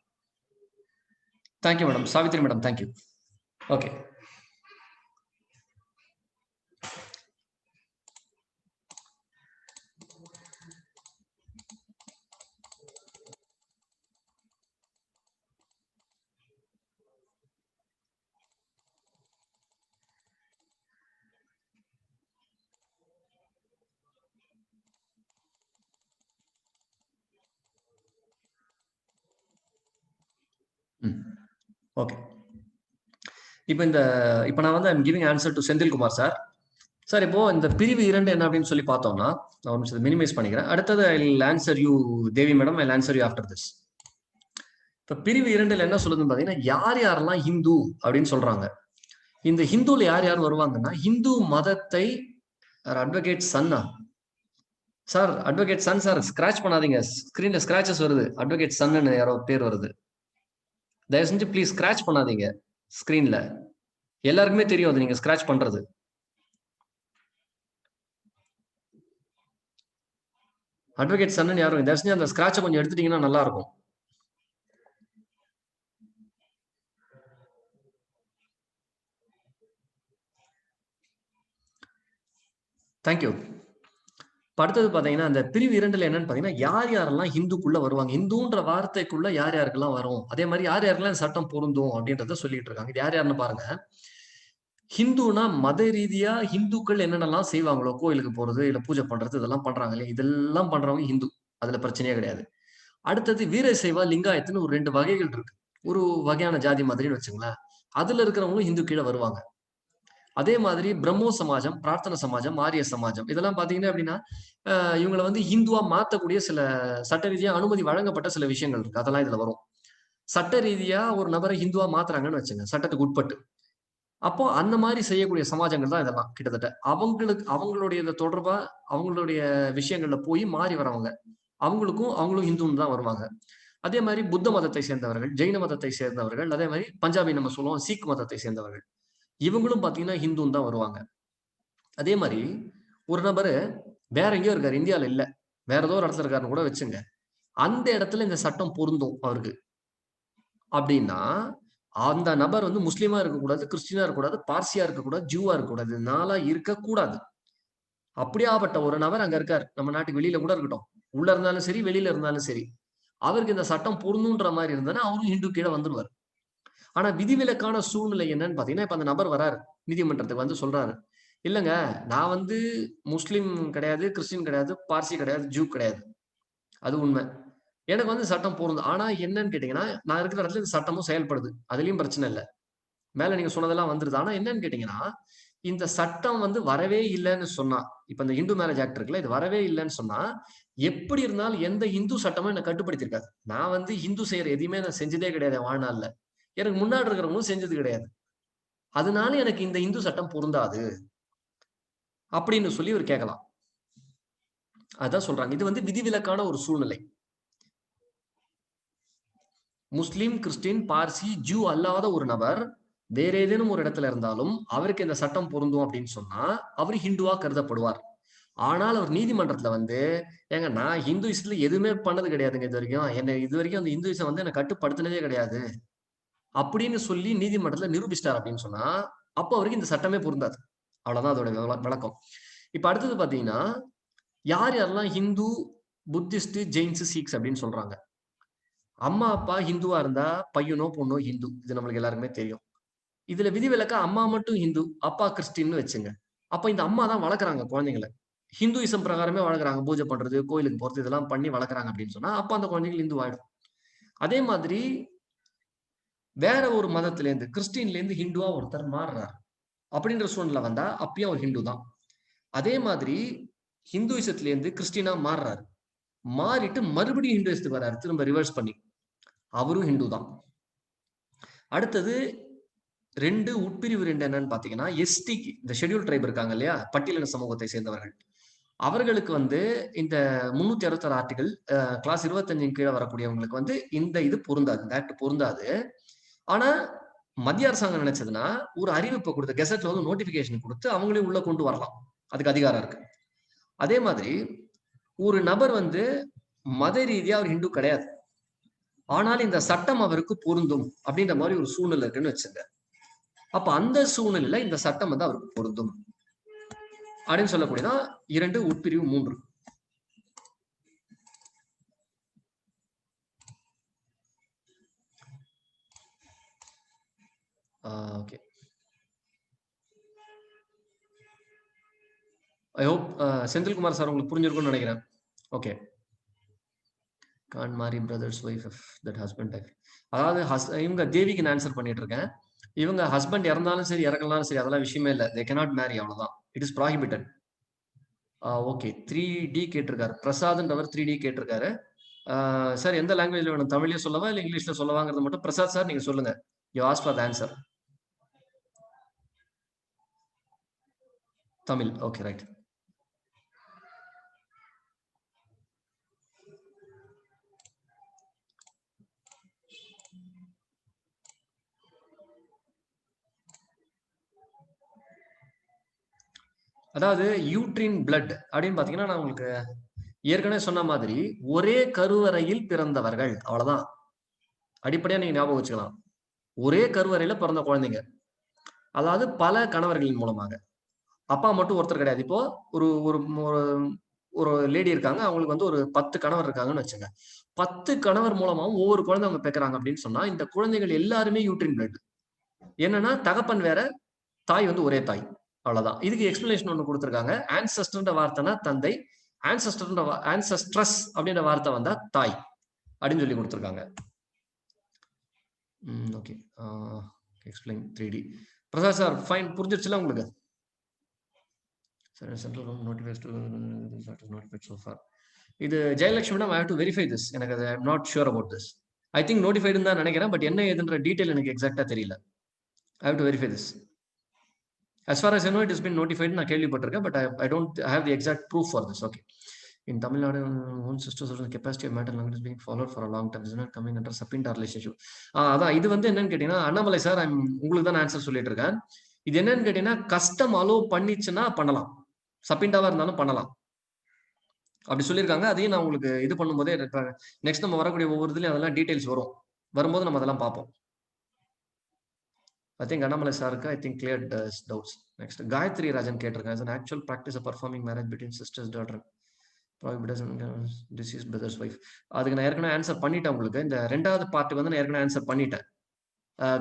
thank you madam. Savitri madam, thank you. Okay. Okay. இப்போ நான் வந்து I'm giving answer to Senthilkumar sir. Sir இப்போ இந்த பிரிவு 2 என்ன அப்படின்னு சொல்லி பார்த்தோம்னா, நான் ஒரு நிமிஷம் மினிமைஸ் பண்ணிக்கிறேன். அடுத்தது I will answer you Devi madam, I will answer you after this. இப்போ பிரிவு 2 என்ன சொல்லுதுன்னு பார்த்தீங்கன்னா, யார் யாரெல்லாம் ஹிந்து அப்படின்னு சொல்றாங்க. இந்த ஹிந்துல யார் யார் வருவாங்கன்னா, ஹிந்து மதத்தை அட்வொகேட் சன்னா sir, advocate son sir, scratch பண்ணாதீங்க, ஸ்கிரீன்ல ஸ்கிராச்சஸ் வருது. அட்வொகேட் சன்னு யாரோ பேர் வருது, தயவு செஞ்சு ப்ளீஸ் ஸ்கிராச் பண்ணாதீங்க ஸ்கிரீன்ல. எல்லாருக்குமே தெரியும் அது நீங்க ஸ்கிராச் பண்றது. அட்வொகேட் சன்னு யாரும் தயவு செஞ்சு அந்த ஸ்கிராச்சை கொஞ்சம் எடுத்துட்டீங்கன்னா நல்லா இருக்கும். தேங்க்யூ. அடுத்தது பாத்தீங்கன்னா, அந்த பிரிவு 2 என்னன்னு பாத்தீங்கன்னா, யார் யாரெல்லாம் ஹிந்துக்குள்ள வருவாங்க, ஹிந்துன்ற வார்த்தைக்குள்ள யார் யாருக்கெல்லாம் வரும், அதே மாதிரி யார் யாருக்கெல்லாம் சட்டம் பொருந்தும் அப்படின்றத சொல்லிட்டு இருக்காங்க. இது யார் யாருன்னு பாருங்க. ஹிந்துனா மத ரீதியா ஹிந்துக்கள் என்னென்னலாம் செய்வாங்களோ, கோயிலுக்கு போறது இல்ல பூஜை பண்றது இதெல்லாம் பண்றாங்க இல்லையா, இதெல்லாம் பண்றவங்க ஹிந்து, அதுல பிரச்சனையே கிடையாது. அடுத்தது வீரசைவா லிங்காயத்துன்னு ஒரு 2 வகைகள் இருக்கு. ஒரு வகையான ஜாதி மாதிரின்னு வச்சுங்களேன். அதுல இருக்கிறவங்களும் ஹிந்து கீழே வருவாங்க. அதே மாதிரி பிரம்மோ சமாஜம், பிரார்த்தன சமாஜம், ஆரிய சமாஜம் இதெல்லாம் பாத்தீங்கன்னா அப்படின்னா இவங்களை வந்து ஹிந்துவா மாத்தக்கூடிய சில சட்ட ரீதியா அனுமதி வழங்கப்பட்ட சில விஷயங்கள் இருக்கு, அதெல்லாம் இதுல வரும். சட்ட ரீதியா ஒரு நபரை ஹிந்துவா மாத்துறாங்கன்னு வச்சுங்க, சட்டத்துக்கு உட்பட்டு அப்போ அந்த மாதிரி செய்யக்கூடிய சமாஜங்கள் தான் இதெல்லாம் கிட்டத்தட்ட அவங்களுடைய தொடர்பா அவங்களுடைய விஷயங்கள்ல போய் மாறி வரவங்க அவங்களும் இந்துன்னு தான் வருவாங்க. அதே மாதிரி புத்த மதத்தை சேர்ந்தவர்கள், ஜெயின மதத்தை சேர்ந்தவர்கள், அதே மாதிரி பஞ்சாபி நம்ம சொல்லுவோம் சீக் மதத்தை சேர்ந்தவர்கள், இவங்களும் பாத்தீங்கன்னா ஹிந்துன்னு தான் வருவாங்க. அதே மாதிரி ஒரு நபரு வேற எங்கேயோ இருக்காரு, இந்தியாவில இல்ல, வேற ஏதோ ஒரு இடத்துல இருக்காருன்னு கூட வச்சுங்க. அந்த இடத்துல இந்த சட்டம் பொருந்தும் அவருக்கு அப்படின்னா, அந்த நபர் வந்து முஸ்லீமா இருக்கக்கூடாது, கிறிஸ்டினா இருக்கக்கூடாது, பார்சியா இருக்கக்கூடாது, ஜூவா இருக்கக்கூடாது, நாளா இருக்கக்கூடாது. அப்படியாப்பட்ட ஒரு நபர் அங்க இருக்காரு. நம்ம நாட்டுக்கு வெளியில கூட இருக்கட்டும். உள்ள இருந்தாலும் சரி, வெளியில இருந்தாலும் சரி. அவருக்கு இந்த சட்டம் பொருந்துன்ற மாதிரி இருந்ததுன்னா, அவரும் ஹிந்து கீழ வந்துருவாரு. ஆனா விதிவிலக்கான சூழ்நிலை என்னன்னு பாத்தீங்கன்னா, இப்ப அந்த நபர் வராரு. நீதிமன்றத்துக்கு வந்து சொல்றாரு. இல்லங்க, நான் வந்து முஸ்லீம் கிடையாது, கிறிஸ்டின் கிடையாது, பார்சி கிடையாது, ஜூ கிடையாது. அது உண்மை. எனக்கு வந்து சட்டம் பொருந்தும். ஆனா என்னன்னு கேட்டீங்கன்னா, நான் இருக்கிற இடத்துல இந்த சட்டமும் செயல்படுது. அதுலயும் பிரச்சனை இல்ல. மேல நீங்க சொன்னதெல்லாம் வந்துருது. ஆனா என்னன்னு கேட்டீங்கன்னா, இந்த சட்டம் வந்து வரவே இல்லன்னு சொன்னா, இப்ப இந்த இந்து மேரேஜ் ஆக்ட் இருக்குல்ல, இது வரவே இல்லன்னு சொன்னா, எப்படி இருந்தாலும் எந்த இந்து சட்டமும் என்ன கட்டுப்படுத்தியிருக்காது. நான் வந்து இந்து செய்யற எதையுமே நான் செஞ்சதே கிடையாது என் வாழ்நாள்ல. எனக்கு முன்னாடி இருக்கிறவங்களும் செஞ்சது கிடையாது. அதனால எனக்கு இந்த இந்து சட்டம் பொருந்தாது. அப்படின்னு சொல்லி இவர் கேட்கலாம். அதான் சொல்றாங்க. இது வந்து விதிவிலக்கான ஒரு சூழ்நிலை. முஸ்லிம், கிறிஸ்டின், பார்சி, ஜூ அல்லாத ஒரு நபர் வேற ஏதேனும் ஒரு இடத்துல இருந்தாலும் அவருக்கு இந்த சட்டம் பொருந்தும் அப்படின்னு சொன்னா அவர் ஹிந்துவா கருதப்படுவார். ஆனால் அவர் நீதிமன்றத்துல வந்து, ஏங்க நான் ஹிந்துயிசத்துல எதுவுமே பண்ணது கிடையாதுங்க இது வரைக்கும். என்ன இது வரைக்கும் அந்த ஹிந்துயிசம் வந்து என்ன கட்டுப்படுத்தினதே கிடையாது அப்படின்னு சொல்லி நீதிமன்றத்துல நிரூபிச்சிட்டார் அப்படின்னு சொன்னா, அப்போ அவருக்கு இந்த சட்டமே பொருந்தாது. அவ்வளவுதான் அதோட விளக்கம். இப்ப அடுத்தது பாத்தீங்கன்னா, யார் யாரெல்லாம் ஹிந்து, புத்திஸ்ட், ஜெயின்ஸ், சீக்ஸ் அப்படின்னு சொல்றாங்க. அம்மா அப்பா ஹிந்துவா இருந்தா பையனோ பொண்ணோ ஹிந்து. இது நம்மளுக்கு எல்லாருக்குமே தெரியும். இதுல விதிவிலக்கா அம்மா மட்டும் ஹிந்து, அப்பா கிறிஸ்டின்னு வச்சுங்க. அப்ப இந்த அம்மா தான் வளர்க்குறாங்க குழந்தைங்கள. ஹிந்துயிசம் பிரகாரமே வளர்க்குறாங்க. பூஜை பண்றது, கோயிலுக்கு போறது இதெல்லாம் பண்ணி வளர்க்குறாங்க அப்படின்னு சொன்னா, அப்ப அந்த குழந்தைகள் இந்து ஆயிடும். அதே மாதிரி வேற ஒரு மதத்திலேருந்து கிறிஸ்டின்லேருந்து ஹிந்துவா ஒருத்தர் மாறுறாரு. அப்படின்ற சூழ்நிலை வந்தா அப்பயும் அவர் ஹிந்து தான். அதே மாதிரி ஹிந்துயிசத்திலேருந்து கிறிஸ்டினா மாறுறாரு. மாறிட்டு மறுபடியும் ஹிந்துயிசத்துக்கு வராரு. திரும்ப ரிவர்ஸ் பண்ணி. அவரும் ஹிந்து தான். அடுத்தது 2 உட்பிரிவு 2 என்னன்னு பாத்தீங்கன்னா, எஸ்டி இந்த ஷெட்யூல் ட்ரைப் இருக்காங்க இல்லையா? பட்டியலின சமூகத்தை சேர்ந்தவர்கள். அவர்களுக்கு வந்து இந்த 366 ஆர்டிகிள் கிளாஸ் 25 கீழ வரக்கூடியவங்களுக்கு வந்து இந்த இது பொருந்தாது. இந்த ஆக்ட் பொருந்தாது. ஆனா மத்திய அரசாங்கம் நினைச்சதுன்னா, ஒரு அறிவிப்பை கொடுத்து கெசெட்ல வந்து நோட்டிபிகேஷன் கொடுத்து அவங்களே உள்ள கொண்டு வரலாம். அதுக்கு அதிகாரம் இருக்கு. அதே மாதிரி ஒரு நபர் வந்து மத ரீதியா அவர் ஹிந்து கிடையாது. ஆனால் இந்த சட்டம் அவருக்கு பொருந்தும் அப்படின்ற மாதிரி ஒரு சூழ்நிலை இருக்குன்னு வச்சுங்க. அப்ப அந்த சூழ்நிலையில இந்த சட்டம் வந்து அவருக்கு பொருந்தும் அப்படின்னு சொல்லக்கூடியதான் 2 உட்பிரிவு 3. Okay. I hope Senthilkumar sir உங்களுக்கு புரிஞ்சிருக்கும்னு நினைக்கிறேன். ஓகே. கான் மாரி brothers wife of that husband type. அதாவது இவங்க தேவிக்கு நான் ஆன்சர் பண்ணிட்டு இருக்கேன். இவங்க ஹஸ்பண்ட் இறந்தாலும் சரி இறக்கலாலும் சரி அதெல்லாம் விஷயமே இல்லை. தே கேனாட் மேரி, அவ்வளவுதான். It is prohibited. Okay. 3D கேட்டிருக்காரு. பிரசாத்ன்றவர் 3D கேட்டிருக்காரு. சார் எந்த லாங்குவேஜ்ல வேணும்? தமிழ்லயே சொல்லவா இல்ல இங்கிலீஷ்ல சொல்லவாங்கிறது மட்டும் பிரசாத் சார் நீங்க சொல்லுங்க. You ask for the answer. Tamil. Okay, right. அதாவது யூட்ரின் பிளட் அப்படின்னு பாத்தீங்கன்னா, நான் உங்களுக்கு ஏற்கனவே சொன்ன மாதிரி ஒரே கருவறையில் பிறந்தவர்கள், அவ்வளவுதான். அடிப்படையா நீங்க ஞாபகம் வச்சுக்கலாம். ஒரே கருவறையில பிறந்த குழந்தைங்க. அதாவது பல கணவர்களின் மூலமாக. அப்பா மட்டும் ஒருத்தர் கிடையாது. இப்போ ஒரு ஒரு ஒரு லேடி இருக்காங்க. அவங்களுக்கு வந்து ஒரு 10 கணவர் இருக்காங்கன்னு வச்சுங்க. 10 கணவர் மூலமாவும் ஒவ்வொரு குழந்தை அவங்க பெக்குறாங்க அப்படின்னு சொன்னா, இந்த குழந்தைகள் எல்லாருமே யூட்ரின் பிளட். என்னன்னா தகப்பன் வேற, தாய் வந்து ஒரே தாய். அவ்வளவுதான். இதுக்கு எக்ஸ்பிளனேஷன் ஒண்ணு கொடுத்திருக்காங்க. ஆன்செஸ்டர்ன்ற வார்த்தைனா தந்தை, ஆன்செஸ்ட்ரஸ் அப்படின்ற வார்த்தை வந்தா தாய் அப்படின்னு சொல்லி கொடுத்திருக்காங்க. Okay. Explain 3D. Prasad sir fine, புரிஞ்சிருச்சுல உங்களுக்கு? Central government notified so far. இது Jayalakshmi, I have to verify this. எனக்கு I am not sure about this. I think நோட்டிஃபைடுன்னு தான் நினைக்கிறேன். பட் என்ன ஏதுன்ற டீடைல் எனக்கு எக்ஸாக்டா தெரியல. I have to verify this. As far as I know, it has been notified. நான் கேள்விப்பட்டிருக்கேன், but I don't have the exact proof for this. Okay. In Tamil Nadu, own sisters the capacity of matter language is being followed for a long time. Is not coming under subinter relationship. அதான் இது வந்து என்னன்னு கேட்டீங்கன்னா, Annamalai sir உங்களுக்கு தான் answer சொல்லிட்டு இருக்கேன். இது என்னன்னு கேட்டீங்கன்னா, கஸ்டம் அலோவ் பண்ணிச்சுன்னா பண்ணலாம், சப்பிண்டாவா இருந்தாலும் பண்ணலாம் அப்படி சொல்லியிருக்காங்க. அதையும் நான் உங்களுக்கு இது பண்ணும்போதே நெக்ஸ்ட் நம்ம வரக்கூடிய ஒவ்வொரு இதுலயும் அதெல்லாம் டீடைல்ஸ் வரும்போது நம்ம அதெல்லாம் பார்ப்போம். I think Annamalai Sarka, I think cleared doubts. Next, Gayatri Rajan கேட்டிருக்காங்க. As an actual practice of performing marriage between sister's daughter, deceased brother's wife. அதுக்கு நான் ஏற்கனவே ஆன்சர் பண்ணிட்டேன். உங்களுக்கு இந்த ரெண்டாவது பார்ட் வந்து நான் ஏற்கனவே ஆன்சர் பண்ணிட்டேன்.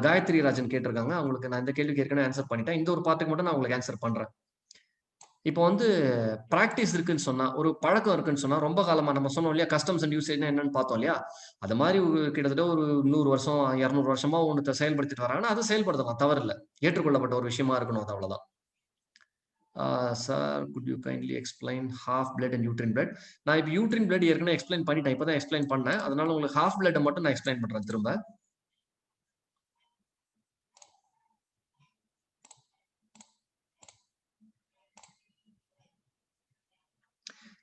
காயத்ரி ராஜன் கேட்டிருக்காங்க. அவங்களுக்கு நான் இந்த கேள்விக்கு ஏற்கனவே ஆன்சர் பண்ணிட்டேன். இந்த ஒரு பார்ட்டுக்கு மட்டும் நான் உங்களுக்கு ஆன்சர் பண்றேன். இப்போ வந்து பிராக்டிஸ் இருக்குன்னு சொன்னா, ஒரு பழக்கம் இருக்குன்னு சொன்னா, ரொம்ப காலமா நம்ம சொன்னோம் இல்லையா, கஸ்டம்ஸ் அண்ட் யூசேஜ் என்னன்னு பார்த்தோம் இல்லையா, அது மாதிரி கிட்டத்தட்ட ஒரு 100 வருஷம் 200 வருஷமா ஒன்று செயல்படுத்திட்டு வராங்கன்னா அதை செயல்படுத்தலாம், தவறு இல்லை, ஏற்றுக்கொள்ளப்பட்ட ஒரு விஷயமா இருக்கணும், அது அவ்வளவுதான். Sir, could you kindly explain half blood and uterine blood? நான் இப்போ யூட்ரின் பிளட் ஏற்கனவே எக்ஸ்பிளைன் பண்ணிட்டேன், இப்பதான் எக்ஸ்பிளைன் பண்ணேன். அதனால உங்களுக்கு ஹாஃப் பிளட் மட்டும் நான் எக்ஸ்பிளைன் பண்றேன் திரும்ப.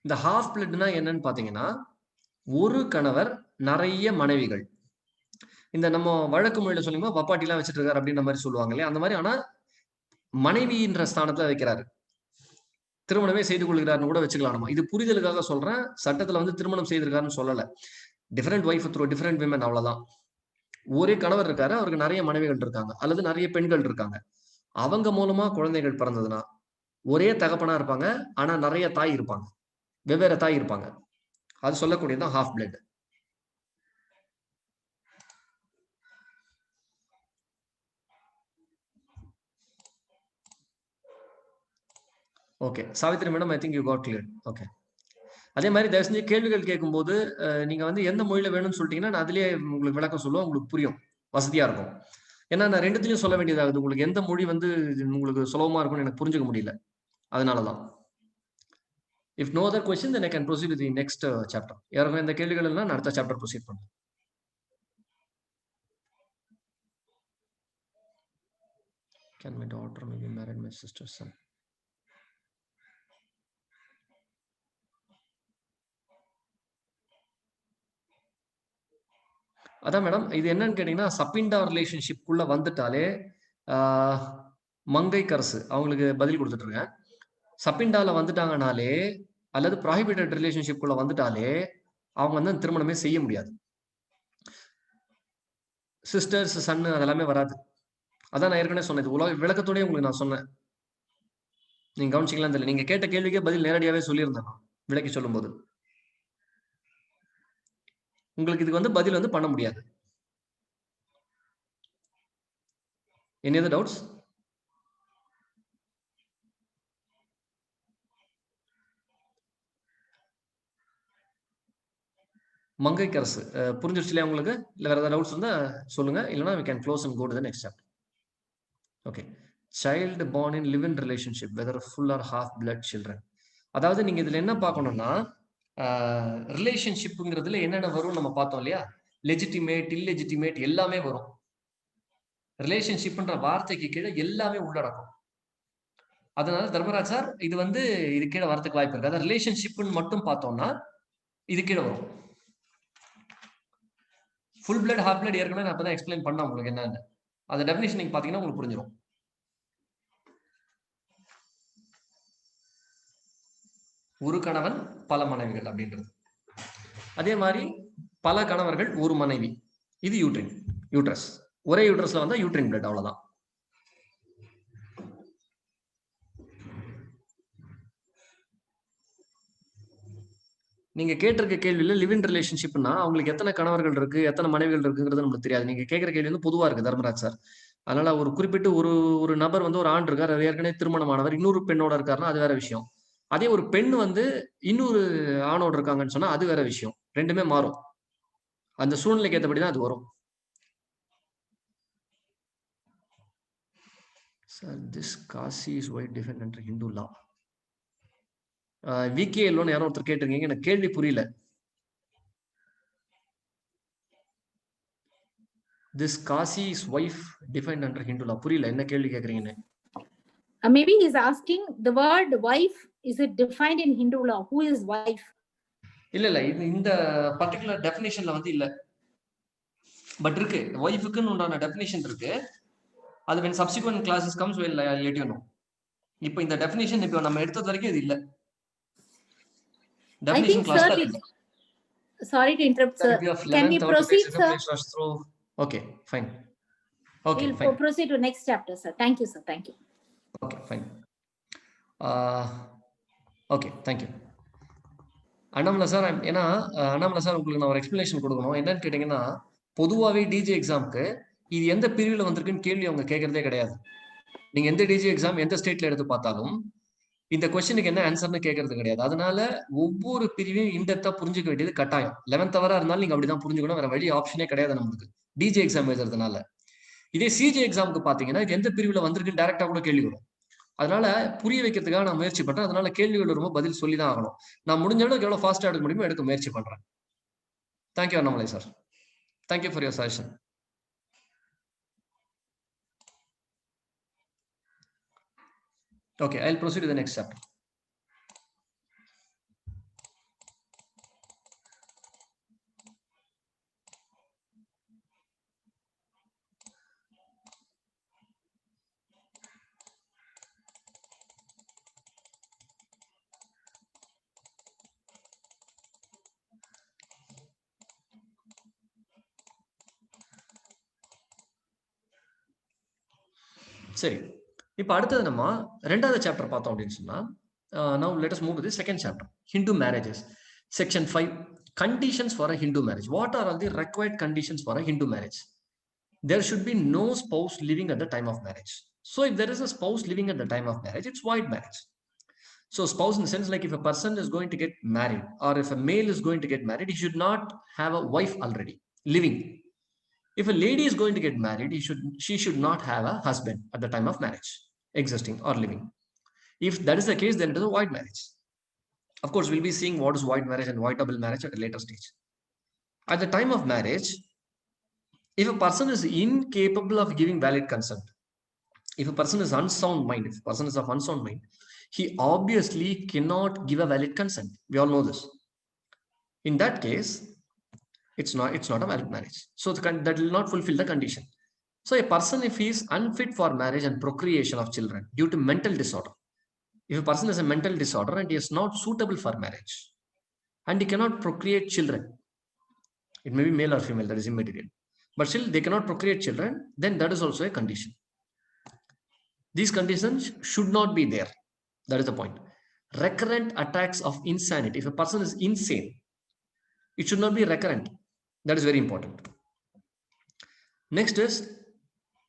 இந்த ஹாஃப் பிளட்னா என்னன்னு பாத்தீங்கன்னா, ஒரு கணவர் நிறைய மனைவிகள். இந்த நம்ம வழக்கு மொழியில சொல்லும்போது பப்பாட்டி எல்லாம் வச்சுட்டு இருக்காரு அப்படின்ற மாதிரி சொல்லுவாங்க இல்லையா, அந்த மாதிரி. ஆனா மனைவின்ற ஸ்தானத்துல வைக்கிறாரு, திருமணமே செய்து கொள்கிறாருன்னு கூட வச்சுக்கலாம். நம்ம இது புரிதலுக்காக சொல்றேன், சட்டத்துல வந்து திருமணம் செய்திருக்காருன்னு சொல்லல. Different wife through different women, அவ்வளவுதான். ஒரே கணவர் இருக்காரு, அவருக்கு நிறைய மனைவிகள் இருக்காங்க அல்லது நிறைய பெண்கள் இருக்காங்க. அவங்க மூலமா குழந்தைகள் பிறந்ததுன்னா ஒரே தகப்பனா இருப்பாங்க, ஆனா நிறைய தாய் இருப்பாங்க, வெவ்வேறு தாய் இருப்பாங்க. அது சொல்லக்கூடியதான் half blood. Okay Savitri madam, I think you got clear. Okay, அதே மாதிரி தயவு செஞ்சு கேள்விகள் கேட்கும்போது நீங்க வந்து எந்த மொழியில வேணும்னு சொல்லிட்டீங்கன்னா நான் அதுலயே உங்களுக்கு விளக்கம் சொல்லுவேன், உங்களுக்கு புரியும், வசதியா இருக்கும். ஏன்னா நான் ரெண்டுத்திலையும் சொல்ல வேண்டியதாகுது, உங்களுக்கு எந்த மொழி வந்து உங்களுக்கு சுலபமா இருக்கும்னு எனக்கு புரிஞ்சுக்க முடியல, அதனாலதான். If no other question, then I can proceed with the next chapter. யாருக்கும் இந்த கேள்விகள் எல்லாம் நான் அடுத்த சாப்டர் ப்ரொசீட் பண்ணுறேன். Can my daughter maybe marry my sister's son? அதான் மேடம், இது என்னன்னு கேட்டீங்கன்னா, சப்பிண்டா ரிலேஷன்ஷிப் உள்ள வந்துட்டாலே மங்கை கரசு அவங்களுக்கு பதில் கொடுத்துட்டு இருக்கேன். சப்பிண்டால வந்துட்டாங்கனாலே அல்லது ப்ராஹிபிட்டட் ரிலேஷன்ஷிப் உள்ள வந்துட்டாலே அவங்க வந்து திருமணமே செய்ய முடியாது. சிஸ்டர்ஸ் சன் அதெல்லாமே வராது. அதான் நான் ஏற்கனவே சொன்னது, உலக விளக்கத்தோடய உங்களுக்கு நான் சொன்னேன். நீங்க கவனிச்சிக்கலாம் தெரியல, நீங்க கேட்ட கேள்விக்கே பதில் நேரடியாவே சொல்லியிருந்தேன் விளக்கி சொல்லும் போது. உங்களுக்கு இதுக்கு வந்து பதில் வந்து பண்ண முடியாது. Any other doubts? மங்கைக்கரசு புரிஞ்சிருச்சு இல்லையா உங்களுக்கு? இல்லை வேற ஏதாவது டவுட்ஸ் இருந்தா சொல்லுங்க, இல்லைன்னா we can close and go to the next chapter. Okay. Child born in live-in relationship, whether full or half blood children. அதாவது நீங்க இதுல என்ன பார்க்கணும்னா, ரிலேஷன்ஷிப்ங்கிறதுல என்னென்ன வரும் நம்ம பார்த்தோம் இல்லையா, லெஜிட்டிமேட் இல்லெஜிட்டிமேட் எல்லாமே வரும். ரிலேஷன்ஷிப்ன்ற வார்த்தைக்கு கீழே எல்லாமே உள்ளடக்கும். அதனால தர்மராஜ் சார் இது வந்து இது கீழே வரதுக்கு வாய்ப்பு இருக்கு. அதாவது ரிலேஷன்ஷிப்னு மட்டும் பார்த்தோம்னா இது கீழே வரும். ஃபுல் பிளட் ஹாஃப் பிளட் ஏற்கனவே நான் அப்பதான் எக்ஸ்பிளைன் பண்ணேன் உங்களுக்கு என்னன்னு. அந்த டெஃபினிஷன் நீங்க பாத்தீங்கன்னா உங்களுக்கு புரிஞ்சிடும். ஒரு கணவன் பல மனைவிகள் அப்படின்றது. அதே மாதிரி பல கணவர்கள் ஒரு மனைவி, இது யூட்ரின் யூட்ரஸ். ஒரே யூட்ரஸ்ல வந்தா யூட்ரின் பிளட், அவ்வளவுதான். நீங்க கேட்டிருக்க கேள்வியில லிவ் இன் ரிலேஷன்ஷிப்னா அவங்களுக்கு எத்தனை கணவர்கள் இருக்கு, எத்தனை மனைவிகள் இருக்குங்கிறது நமக்கு தெரியாது. நீங்க கேட்கிற கேள்வி வந்து பொதுவா இருக்கு தர்மராஜ் சார். அதனால ஒரு குறிப்பிட்டு ஒரு நபர் வந்து ஒரு ஆண் இருக்கார், ஏற்கனவே திருமணமானவர், இன்னொரு பெண்ணோட இருக்காருன்னா அது வேற விஷயம். அதே ஒரு பெண் வந்து இன்னொரு ஆணோட இருக்காங்கன்னு சொன்னா அது வேற விஷயம். ரெண்டுமே மாறும், அந்த சூழ்நிலைக்கு ஏற்றபடிதான் அது வரும். Sir, this Kasi is why different under Hindu law. விகேஎல்னு யாரோ ஒருத்தர் கேட்டிருக்கீங்க, எனக்கு கேள்வி புரியல. This Kasi's wife defined under Hindu law. புரியல என்ன கேள்வி கேக்குறீங்கன்னு. Maybe he's asking the word wife, is it defined in Hindu law? Who is wife? இல்ல இந்த பர்టిక్యులர் டெஃபினிஷன்ல வந்து இல்ல, பட் இருக்கு, ஒய்ஃபுக்குன்னு உண்டான டெஃபினிஷன் இருக்கு. அது when subsequent classes comes will let you know. இப்போ இந்த டெஃபினிஷன் இப்போ நம்ம எடுத்தது வரைக்கும் இது இல்ல. Definition class la இல்ல. Sorry to interrupt, sir. Can we proceed, sir? Okay, fine. Okay, we'll fine. Proceed to next chapter, sir. Thank you, sir. Thank you. Okay, fine. Okay, thank you. Annamalai sir, ஏன்னா Annamalai sir உங்களுக்கு நான் ஒரு explanation கொடுக்கணும். என்னன்னு கேட்டீங்கன்னா, பொதுவாகவே டிஜி எக்ஸாமுக்கு இது எந்த பிரிவில் வந்திருக்குன்னு கேள்வி அவங்க கேட்கறதே கிடையாது. நீங்க எந்த டிஜி எக்ஸாம் எந்த ஸ்டேட்ல எடுத்து பார்த்தாலும் இந்த கொஸ்டினுக்கு என்ன ஆன்சர்னு கேட்கறது கிடையாது. அதனால ஒவ்வொரு பிரிவையும் இன்டெப்தா புரிஞ்சுக்க வேண்டியது கட்டாயம். 11th ஹவரா இருந்தாலும் நீங்க அப்படிதான் புரிஞ்சுக்கணும், வேற வழி ஆப்ஷனே கிடையாது நம்மளுக்கு டிஜி எக்ஸாம் எழுதுறதுனால. இதே சிஜி எக்ஸாமுக்கு பாத்தீங்கன்னா இது எந்த பிரிவுல வந்திருக்குன்னு டைரக்டா கூட கேள்வி வரும். அதனால புரிய வைக்கிறதுக்காக நான் முயற்சி பண்றேன். அதனால கேள்விகள் ரொம்ப பதில் சொல்லி தான் ஆகணும். நான் முடிஞ்ச அளவுக்கு எவ்வளவு ஃபாஸ்டா எடுக்க முடியுமோ எடுக்க முயற்சி பண்றேன். Thank you Annamalai sir. Thank you for your suggestion. Okay, I'll proceed to the next chapter. சரி, இப்போ அடுத்தது நம்ம ரெண்டாவது சாப்டர் பார்த்தோம் அப்படின்னு சொன்னா, now let us move to the second chapter, Hindu marriages. Section 5, conditions for a Hindu marriage. What are all the required conditions for a Hindu marriage? There should be no spouse living at the time of marriage. So if there is a spouse living at the time of marriage, it's void marriage. So spouse in the sense like if a person is going to get married or if a male is going to get married, he should not have a wife already living. If a lady is going to get married, she should not have a husband at the time of marriage, existing or living. If that is the case, then it is a void marriage. Of course, we'll be seeing what is void marriage and void double marriage at a later stage. At the time of marriage, if a person is incapable of giving valid consent, if a person is unsound mind, if a person is of unsound mind, he obviously cannot give a valid consent. We all know this. In that case, it's not a valid marriage. So that will not fulfill the condition. So a person, if he is unfit for marriage and procreation of children due to mental disorder, if a person has a mental disorder and he is not suitable for marriage and he cannot procreate children, it may be male or female, that is immaterial, but still they cannot procreate children, then that is also a condition. These conditions should not be there. That is the point. Recurrent attacks of insanity. If a person is insane, it should not be recurrent. That is very important. Next is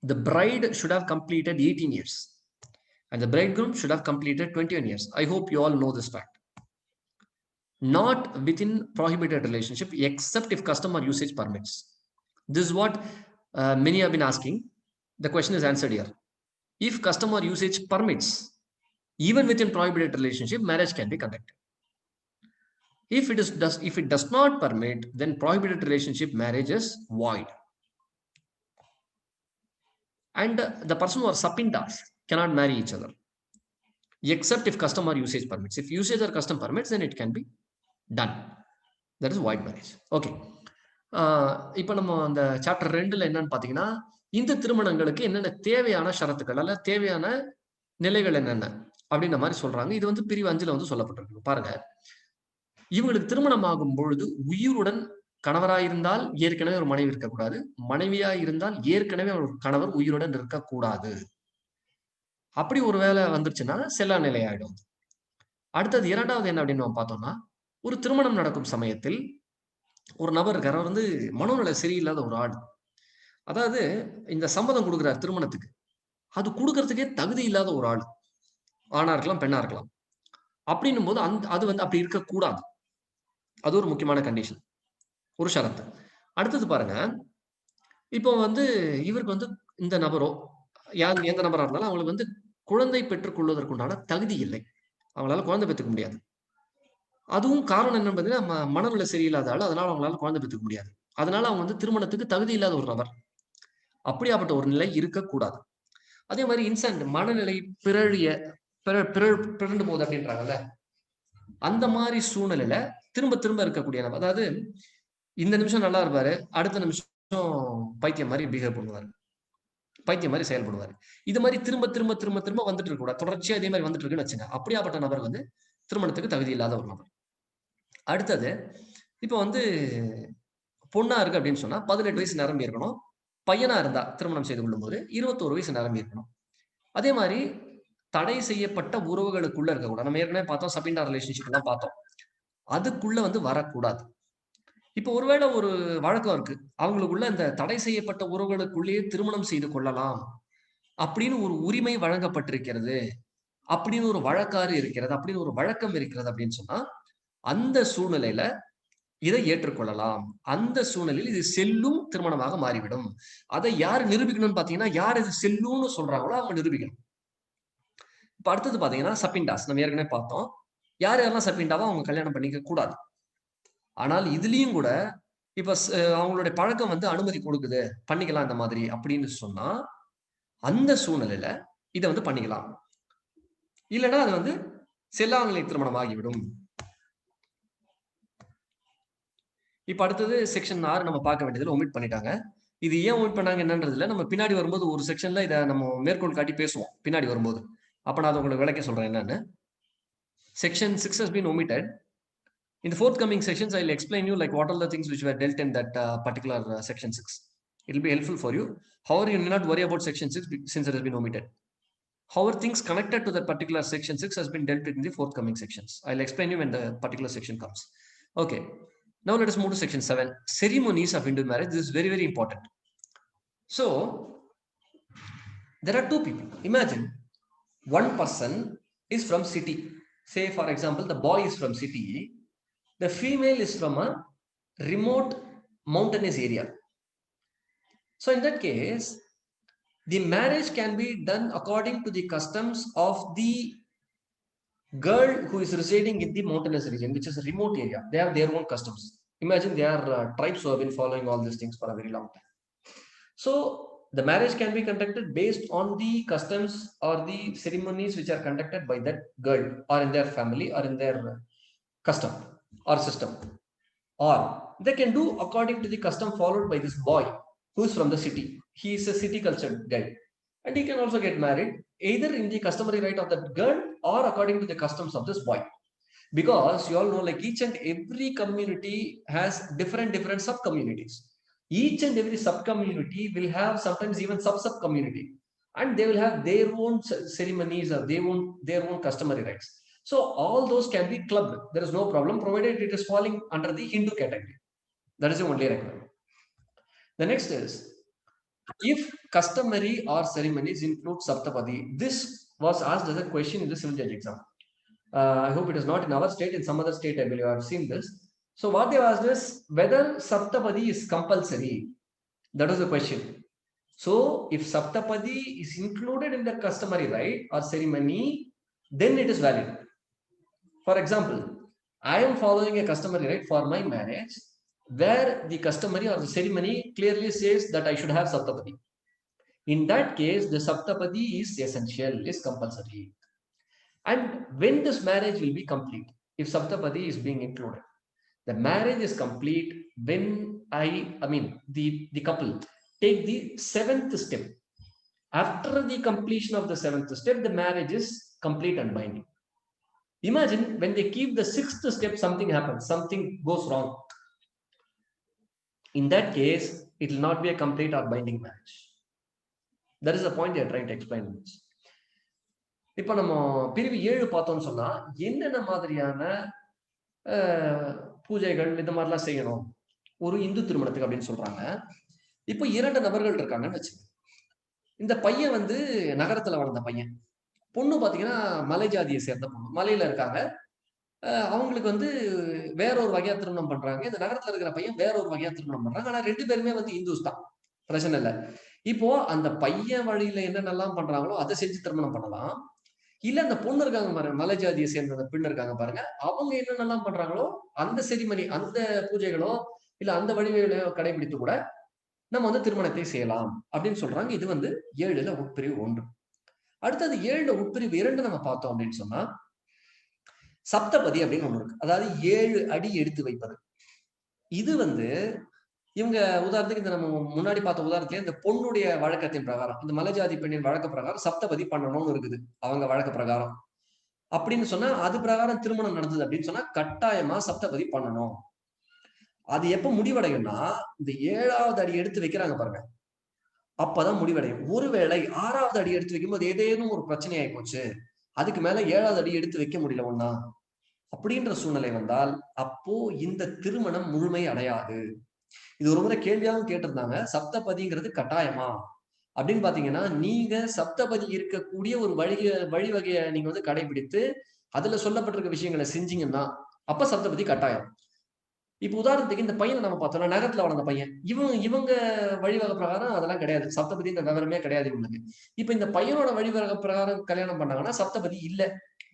the bride should have completed 18 years and the bridegroom should have completed 21 years. I hope you all know this fact. Not within prohibited relationship except if custom or usage permits. This is what many have been asking. The question is answered here. If custom or usage permits, even within prohibited relationship, marriage can be conducted. If it does not permit, then prohibited relationship marriage is void. And the person who are sapindas cannot marry each other, except if custom or usage permits. If usage or custom permits, then it can be done. That is void marriage. Okay. இப்போ நம்ம அந்த chapter 2ல என்னன்னு பாத்தீங்கன்னா, இந்த திருமணங்களுக்கு என்னென்ன தேவையான ஷரத்துக்கள் அல்ல தேவையான நிலைகள் என்னென்ன அப்படின்ற மாதிரி சொல்றாங்க. இது வந்து பிரிவு 5ல வந்து சொல்லப்பட்டிருக்கு. பாருங்க, இவங்களுக்கு திருமணம் ஆகும் பொழுது உயிருடன் கணவராயிருந்தால் ஏற்கனவே ஒரு மனைவி இருக்கக்கூடாது, மனைவியா இருந்தால் ஏற்கனவே ஒரு கணவர் உயிருடன் இருக்கக்கூடாது. அப்படி ஒரு வேலை வந்துருச்சுன்னா செல்லா நிலை ஆயிடும். அடுத்தது இரண்டாவது என்ன அப்படின்னு நம்ம பார்த்தோம்னா, ஒரு திருமணம் நடக்கும் சமயத்தில் ஒரு நபர் இருக்கார், அவர் வந்து மனோநல சரியில்லாத ஒரு ஆள். அதாவது இந்த சம்மதம் கொடுக்குறார் திருமணத்துக்கு, அது கொடுக்கறதுக்கே தகுதி இல்லாத ஒரு ஆள், ஆணா இருக்கலாம் பெண்ணா இருக்கலாம். அப்படின்னும் போது அது வந்து அப்படி இருக்கக்கூடாது. அது ஒரு முக்கியமான கண்டிஷன், ஒரு ஷரத்து. அடுத்தது பாருங்க, இப்போ வந்து இவருக்கு வந்து இந்த நபரோ எந்த நபரா இருந்தாலும் அவங்களுக்கு வந்து குழந்தை பெற்றுக் கொள்வதற்குண்டான தகுதி இல்லை, அவங்களால குழந்தை பெற்றுக்க முடியாது. அதுவும் காரணம் என்ன பார்த்தீங்கன்னா, மனநிலை சரியில்லாத ஆள், அதனால அவங்களால குழந்தை பெற்றுக்க முடியாது. அதனால அவங்க வந்து திருமணத்துக்கு தகுதி இல்லாத ஒரு நபர். அப்படியாப்பட்ட ஒரு நிலை இருக்கக்கூடாது. அதே மாதிரி இன்சென்ட் மனநிலை பிறண்டு போகுது அப்படின்றாங்கல்ல, அந்த மாதிரி சூழ்நிலையில திரும்ப திரும்ப இருக்கக்கூடிய நபர், அதாவது இந்த நிமிஷம் நல்லா இருப்பாரு, அடுத்த நிமிஷம் பைத்தியம் மாதிரி பிஹேவ் பண்ணுவாரு, பைத்தியம் மாதிரி செயல்படுவாரு. இது மாதிரி திரும்ப திரும்ப திரும்ப திரும்ப வந்துட்டு இருக்க கூடாது. தொடர்ச்சியா இதே மாதிரி வந்துட்டு இருக்குன்னு வச்சுங்க. அப்படியாப்பட்ட நபர் வந்து திருமணத்துக்கு தகுதி இல்லாத ஒரு நபர். அடுத்தது, இப்ப வந்து பொண்ணா இருக்கு அப்படின்னு சொன்னா 18 வயசு நிரம்பி இருக்கணும். பையனா இருந்தா திருமணம் செய்து கொள்ளும் போது 21 வயசு நிரம்பி இருக்கணும். அதே மாதிரி தடை செய்யப்பட்ட உறவுகளுக்குள்ள இருக்கக்கூடாது. நம்ம ஏற்கனவே பார்த்தோம், சபிண்டா ரிலேஷன்ஷிப் எல்லாம் பார்த்தோம். அதுக்குள்ள வந்து வரக்கூடாது. இப்ப ஒருவேளை ஒரு வழக்கம் இருக்கு, அவங்களுக்குள்ள இந்த தடை செய்யப்பட்ட உறவுகளுக்குள்ளேயே திருமணம் செய்து கொள்ளலாம் அப்படின்னு ஒரு உரிமை வழங்கப்பட்டிருக்கிறது, அப்படின்னு ஒரு வழக்காறு இருக்கிறது, அப்படின்னு ஒரு வழக்கம் இருக்கிறது அப்படின்னு சொன்னா, அந்த சூழ்நிலையில இதை ஏற்றுக்கொள்ளலாம். அந்த சூழ்நிலையில் இது செல்லும் திருமணமாக மாறிவிடும். அதை யார் நிரூபிக்கணும்னு பாத்தீங்கன்னா, யார் இது செல்லும்னு சொல்றாங்களோ அவங்க நிரூபிக்கணும். இப்ப அடுத்தது பாத்தீங்கன்னா சப்பிண்டாஸ், நம்ம ஏற்கனவே பார்த்தோம். யார் யாரெல்லாம் சப்பிண்டாவோ அவங்க கல்யாணம் பண்ணிக்க கூடாது. ஆனால் இதுலயும் கூட இப்ப அவங்களுடைய பழக்கம் வந்து அனுமதி கொடுக்குது, பண்ணிக்கலாம் இந்த மாதிரி அப்படின்னு சொன்னா, அந்த சூழ்நிலையில இதை வந்து பண்ணிக்கலாம். இல்லைன்னா அது வந்து செல்லாநிலை திருமணம் ஆகிவிடும். இப்ப அடுத்தது செக்ஷன் 6 நம்ம பார்க்க வேண்டியதுல ஒமிட் பண்ணிட்டாங்க. இது ஏன் ஒமிட் பண்ணாங்க என்னன்றதுல நம்ம பின்னாடி வரும்போது ஒரு செக்ஷன்ல இதை நம்ம மேற்கோள் காட்டி பேசுவோம் பின்னாடி வரும்போது. அப்ப நான் அதை உங்களுக்கு விளக்க சொல்றேன் என்னன்னு. Section 6 has been omitted. In the forthcoming sections, I'll explain you like what are the things which were dealt in that particular section 6. It will be helpful for you. However, you need not worry about section 6 since it has been omitted. However, things connected to that particular section 6 has been dealt with in the forthcoming sections. I'll explain you when the particular section comes. Okay. Now let us move to section 7. Ceremonies of Hindu marriage. This is very, very important. So, there are two people. Imagine one person is from city. Say, for example, the boy is from city. The female is from a remote mountainous area. So in that case, the marriage can be done according to the customs of the girl who is residing in the mountainous region, which is a remote area. They have their own customs. Imagine they are tribes who have been following all these things for a very long time. So the marriage can be conducted based on the customs or the ceremonies which are conducted by that girl or in their family or in their custom or system. Or they can do according to the custom followed by this boy who is from the city. He is a city cultured guy. And he can also get married either in the customary right of that girl or according to the customs of this boy. Because you all know, like each and every community has different sub-communities. Each and every sub-community will have sometimes even sub-community. And they will have their own ceremonies or their own customary rights. So all those can be clubbed. There is no problem, provided it is falling under the Hindu category. That is the only requirement. The next is, if customary or ceremonies include Saptapadi. This was asked as a question in the civil judge exam. I hope it is not in our state, in some other state, I believe I have seen this. So what they asked is whether Saptapadi is compulsory. That was the question. So if Saptapadi is included in the customary right or ceremony, then it is valid. For example, I am following a customary right for my marriage where the customary or the ceremony clearly says that I should have Saptapadi. In that case, the Saptapadi is essential, is compulsory. And when this marriage will be complete, if Saptapadi is being included, the marriage is complete when the couple take the 7th step. After the completion of the 7th step, the marriage is complete and binding. Imagine when they keep the 6th step, something happens, something goes wrong. In that case, it will not be a complete or binding marriage. That is the point they are trying to explain in this. இப்ப நம்ம பிரிவு 7 பார்த்தோம்னு சொன்னா என்னென்ன மாதிரியான பூஜைகள் இந்த மாதிரிலாம் செய்யணும் ஒரு இந்து திருமணத்துக்கு அப்படின்னு சொல்றாங்க. இப்போ 2 நபர்கள் இருக்காங்கன்னு வச்சுக்கோங்க. இந்த பையன் வந்து நகரத்துல வளர்ந்த பையன், பொண்ணு பாத்தீங்கன்னா மலை ஜாதியை சேர்ந்த பொண்ணு, மலையில இருக்காங்க. அவங்களுக்கு வந்து வேற ஒரு வகையா திருமணம் பண்றாங்க. இந்த நகரத்துல இருக்கிற பையன் வேற ஒரு வகையா திருமணம் பண்றாங்க. ஆனா 2 பேருமே வந்து இந்துஸ் தான், பிரச்சனை இல்லை. இப்போ அந்த பையன் வழியில என்னென்னலாம் பண்றாங்களோ அதை செஞ்சு திருமணம் பண்ணலாம். இல்ல அந்த பொண்ணு இருக்காங்க பாருங்க, மலை ஜாதியை சேர்ந்த பெண் இருக்காங்க பாருங்க, அவங்க என்னென்னலாம் பண்றாங்களோ அந்த செரிமனி, அந்த பூஜைகளோ இல்ல அந்த வழிமுறைகளோ கடைபிடித்து கூட நம்ம வந்து திருமணத்தை செய்யலாம் அப்படின்னு சொல்றாங்க. இது வந்து 7ல உட்பிரிவு 1. அடுத்தது 7 உட்பிரிவு 2 நம்ம பார்த்தோம் அப்படின்னு சொன்னா சப்தபதி அப்படின்னு ஒண்ணு இருக்கு. அதாவது 7 அடி எடுத்து வைப்பது. இது இவங்க உதாரணத்துக்கு இந்த நம்ம முன்னாடி பார்த்த உதாரணத்துல இந்த பொண்ணுடைய வழக்கத்தின் பிரகாரம், இந்த மலைஜாதி பெண்ணின் வழக்க பிரகாரம் சப்தபதி பண்ணணும்னு இருக்குது அவங்க வழக்க பிரகாரம். அப்படின்னு சொன்னா அது பிரகாரம் திருமணம் நடந்தது அப்படின்னு சொன்னா கட்டாயமா சப்தபதி பண்ணணும். அது எப்ப முடிவடையும்னா இந்த 7வது அடி எடுத்து வைக்கிறாங்க பாருங்க, அப்பதான் முடிவடையும். ஒருவேளை 6வது அடி எடுத்து வைக்கும்போது ஏதேனும் ஒரு பிரச்சனை ஆகி போச்சு, அதுக்கு மேல 7வது அடி எடுத்து வைக்க முடியல ஒன்னா அப்படின்ற சூழ்நிலை வந்தால் அப்போ இந்த திருமணம் முழுமை அடையாது. இது ஒரு முறை கேள்வியாகவும் கேட்டிருந்தாங்க, சப்தபதிங்கிறது கட்டாயமா அப்படின்னு பாத்தீங்கன்னா, நீங்க சப்தபதி இருக்கக்கூடிய ஒரு வழிவகையை நீங்க கடைபிடித்து அதுல சொல்லப்பட்டிருக்க விஷயங்களை செஞ்சீங்கன்னா அப்ப சப்தபதி கட்டாயம். இப்ப உதாரணத்துக்கு இந்த பையனை நம்ம பார்த்தோம்னா நகரத்துல வளர்ந்த பையன், இவங்க வழிவகை பிரகாரம் அதெல்லாம் கிடையாது, சப்தபதின்ற விவரமே கிடையாது இவங்களுக்கு. இப்ப இந்த பையனோட வழிவகை பிரகாரம் கல்யாணம் பண்ணாங்கன்னா சப்தபதி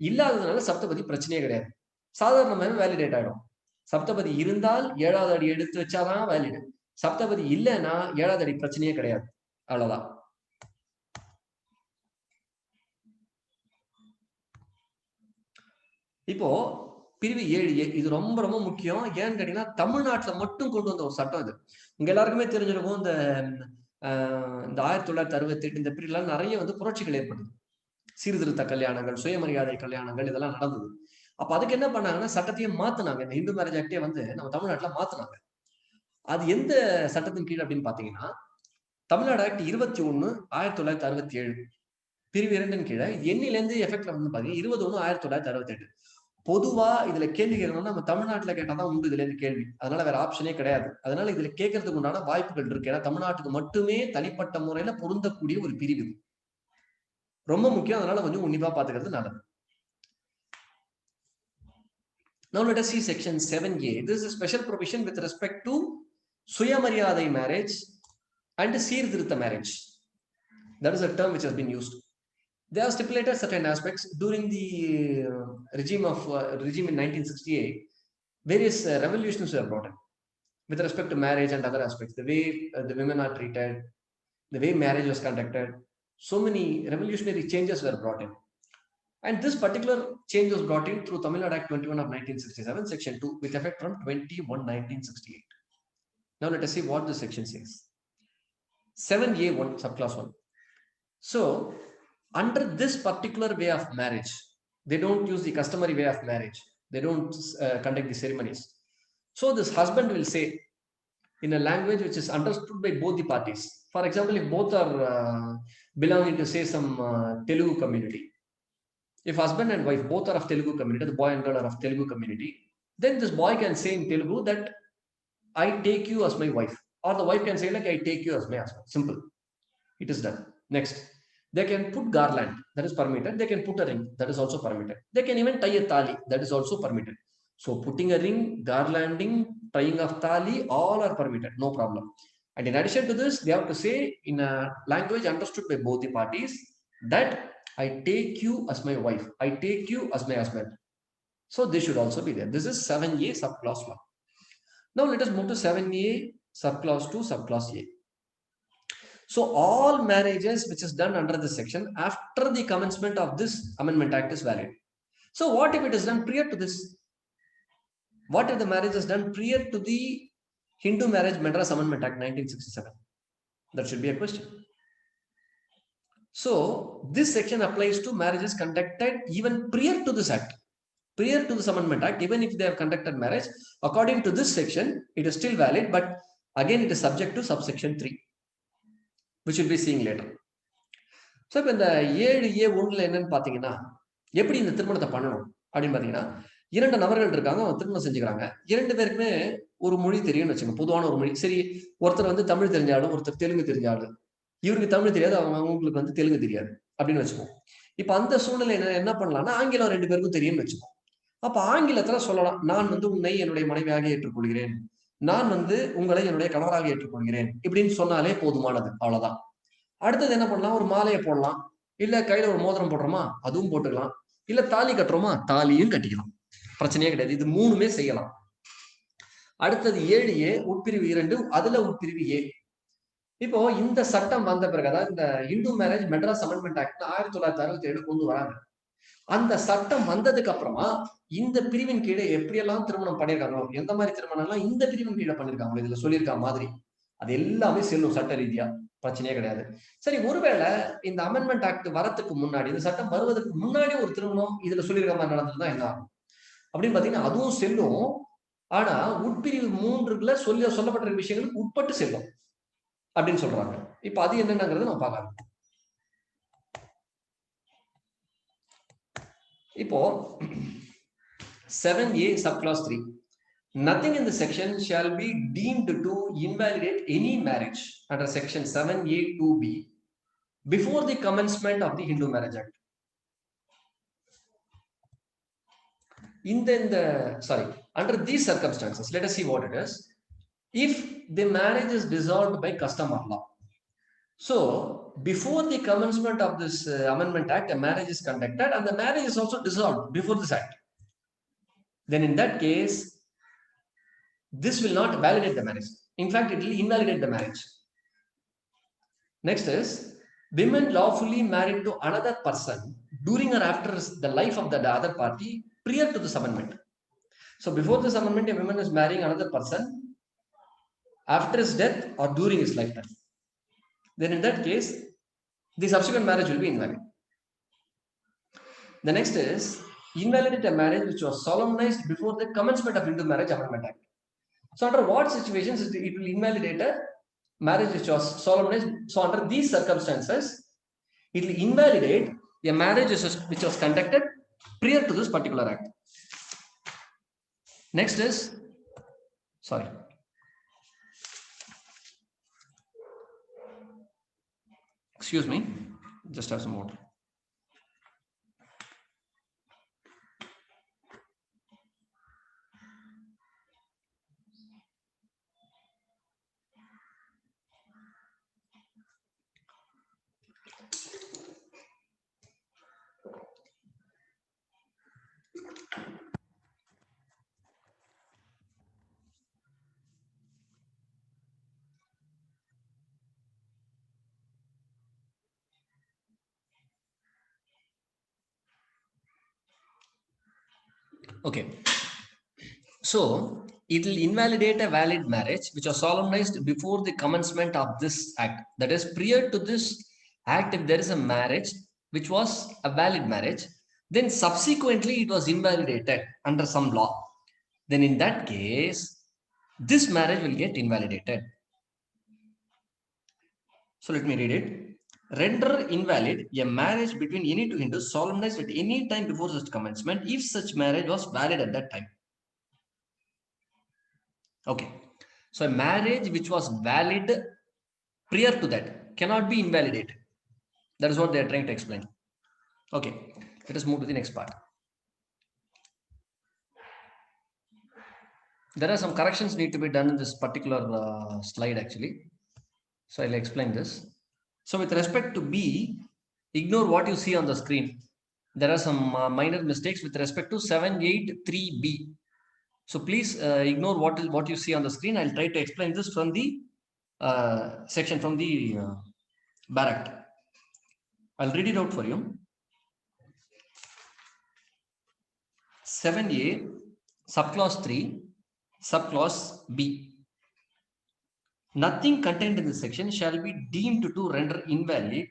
இல்லாததுனால சப்தபதி பிரச்சனையே கிடையாது, சாதாரணமாகவே வேலிடேட் ஆயிடும். சப்தபதி இருந்தால் 7வது அடி எடுத்து வச்சாதான் வேலிடு, சப்தபதி இல்லைன்னா 7வது அடி பிரச்சனையே கிடையாது, அவ்வளவுதான். இப்போ பிரிவு 7A இது ரொம்ப ரொம்ப முக்கியம். ஏன்னு கேட்டீங்கன்னா தமிழ்நாட்டுல மட்டும் கொண்டு வந்த ஒரு சட்டம் இது. உங்க எல்லாருக்குமே தெரிஞ்சிருக்கும், இந்த 1968 இந்த பீரியட்ல நிறைய புரட்சிகள் ஏற்பட்டது. சீர்திருத்த கல்யாணங்கள், சுயமரியாதை கல்யாணங்கள் இதெல்லாம் நடந்தது. அப்ப அதுக்கு என்ன பண்ணாங்கன்னா சட்டத்தையே மாத்தினாங்க. இந்த இந்து மேரேஜ் ஆக்டே நம்ம தமிழ்நாட்டுல மாத்தினாங்க. அது எந்த சட்டத்தின் கீழ் அப்படின்னு பாத்தீங்கன்னா தமிழ்நாடு ஆக்ட் 21 1967 பிரிவு 2 கீழே எண்ணிலிருந்து எஃபெக்ட்ல பாத்தீங்கன்னா 21/1968. பொதுவா இதுல கேள்வி கேட்கணும்னா நம்ம தமிழ்நாட்டுல கேட்டாதான் உண்டு இதுல இருந்து கேள்வி, அதனால வேற ஆப்ஷனே கிடையாது. அதனால இதுல கேட்கறதுக்கு உண்டான வாய்ப்புகள் இருக்கு. ஏன்னா தமிழ்நாட்டுக்கு மட்டுமே தனிப்பட்ட முறையில பொருந்தக்கூடிய ஒரு பிரிவு, ரொம்ப முக்கியம். அதனால கொஞ்சம் உன்னிப்பா பாத்துக்கிறது நல்லது. Now let us see section 7A. This is a special provision with respect to Suyamariyadai marriage and Seerthirutha marriage. That is a term which has been used. They have stipulated certain aspects during the regime in 1968. Various revolutions were brought in with respect to marriage and other aspects. The way the women are treated, the way marriage was conducted. So many revolutionary changes were brought in. And this particular change was brought in through Tamil Nadu Act 21 of 1967, Section 2, with effect from 21/1968. Now let us see what this section says. 7A1, subclass 1. So, under this particular way of marriage, they don't use the customary way of marriage. They don't conduct the ceremonies. So, this husband will say in a language which is understood by both the parties. For example, if both are belonging to, say, some Telugu community, if husband and wife both are of Telugu community, the boy and girl are of Telugu community, then this boy can say in Telugu that I take you as my wife, or the wife can say like I take you as my husband. Simple. It is done. Next, they can put garland, that is permitted. They can put a ring, that is also permitted. They can even tie a thali, that is also permitted. So putting a ring, garlanding, tying of thali, all are permitted, no problem. And in addition to this, they have to say in a language understood by both the parties that I take you as my wife, I take you as my husband. So this should also be there. This is 7A subclass 1. Now let us move to 7A subclass 2, subclass A. So all marriages which is done under this section after the commencement of this Amendment Act is valid. So what if it is done prior to this? What if the marriage is done prior to the Hindu Marriage Madras Amendment Act 1967? That should be a question. So this section applies to marriages conducted even prior to this act, prior to this Amendment Act. Even if they have conducted marriage according to this section, it is still valid, but again it is subject to subsection 3, which we'll be seeing later. So இப்ப இந்த 7A1 என்னன்னு பாத்தீங்கன்னா எப்படி இந்த திருமணத்தை பண்ணணும் அப்படின்னு பாத்தீங்கன்னா, 2 நபர்கள் இருக்காங்க, அவங்க திருமணம் செஞ்சுக்கிறாங்க. 2 பேருக்குமே ஒரு மொழி தெரியும்னு வச்சுக்கோங்க, பொதுவான ஒரு மொழி. சரி, ஒருத்தர் தமிழ் தெரிஞ்சாலும் ஒருத்தர் தெலுங்கு தெரிஞ்சாலும், இவருக்கு தமிழ் தெரியாது, அவங்களுக்கு தெலுங்கு தெரியாது அப்படின்னு வச்சுக்கோம். இப்ப அந்த சூழ்நிலை என்ன பண்ணலாம்னா ஆங்கிலம் 2 பேருக்கும் தெரியும்னு வச்சுக்கோம். அப்ப ஆங்கிலத்துல சொல்லலாம், நான் உன்னை என்னுடைய மனைவியாக ஏற்றுக்கொள்கிறேன், நான் உங்களை என்னுடைய கணவராக ஏற்றுக்கொள்கிறேன் இப்படின்னு சொன்னாலே போதுமானது, அவ்வளவுதான். அடுத்தது என்ன பண்ணலாம், ஒரு மாலையை போடலாம், இல்ல கையில ஒரு மோதிரம் போடுறோமா அதுவும் போட்டுக்கலாம், இல்ல தாலி கட்டுறோமா தாலியும் கட்டிக்கலாம், பிரச்சனையே கிடையாது. இது 3மே செய்யலாம். அடுத்தது 7A உட்பிரிவு 2, அதுல உட்பிரிவு A. இப்போ இந்த சட்டம் வந்த பிறகு, அதாவது இந்த Hindu marriage Madras amendment act 1967 கொண்டு வராங்க. அந்த சட்டம் வந்ததுக்கு அப்புறமா இந்த பிரிவின் கீழே எப்படியெல்லாம் திருமணம் பண்ணிருக்காங்களோ, எந்த மாதிரி திருமணம் எல்லாம் இந்த பிரிவின் கீழே பண்ணிருக்காங்களோ, இதுல சொல்லியிருக்க மாதிரி அது எல்லாமே செல்லும் சட்ட ரீதியா, பிரச்சனையே கிடையாது. சரி, ஒருவேளை இந்த அமெண்ட்மெண்ட் ஆக்ட் வரதுக்கு முன்னாடி, இந்த சட்டம் வருவதற்கு முன்னாடி ஒரு திருமணம் இதுல சொல்லியிருக்க மாதிரி நடந்ததுதான் என்ன ஆகும் அப்படின்னு பாத்தீங்கன்னா, அதுவும் செல்லும். ஆனா உட்பிரிவு 3ல சொல்லப்பட்டிருக்க விஷயங்களுக்கு உட்பட்டு செல்லும் அப்படின்னு சொல்றாங்க. இப்ப அது என்னங்கிறத நம்ம பார்க்கலாம். இப்போ 7A subclause 3. Nothing in the section shall be deemed to invalidate any marriage under section 7A 2B before the commencement of the Hindu Marriage Act. Under these circumstances, let us see what it is. If the marriage is dissolved by custom or law. So, before the commencement of this Amendment Act, a marriage is conducted and the marriage is also dissolved before this act. Then in that case, this will not validate the marriage. In fact, it will invalidate the marriage. Next is, women lawfully married to another person during or after the life of the other party prior to this amendment. So before this amendment, a woman is marrying another person after his death or during his lifetime. Then in that case, the subsequent marriage will be invalid. The next is, invalidate a marriage which was solemnized before the commencement of Hindu Marriage Amendment Act. So under what situations it will invalidate a marriage which was solemnized? So under these circumstances, it will invalidate a marriage which was conducted prior to this particular act. Next is, excuse me, just have some water. Okay, so it will invalidate a valid marriage which was solemnized before the commencement of this act. That is, prior to this act, if there is a marriage which was a valid marriage, then subsequently it was invalidated under some law. Then in that case, this marriage will get invalidated. So let me read it. Render invalid a marriage between any two Hindus solemnized at any time before such commencement if such marriage was valid at that time. Okay, so a marriage which was valid prior to that cannot be invalidated. That is what they are trying to explain. Okay, let us move to the next part. There are some corrections need to be done in this particular slide actually. So I'll explain this. So with respect to B, ignore what you see on the screen. There are some minor mistakes with respect to 783B. So please ignore what you see on the screen. I'll try to explain this from the section from the Bar Act. I'll read it out for you. 7A, subclause 3, subclause B. Nothing contained in this section shall be deemed to render invalid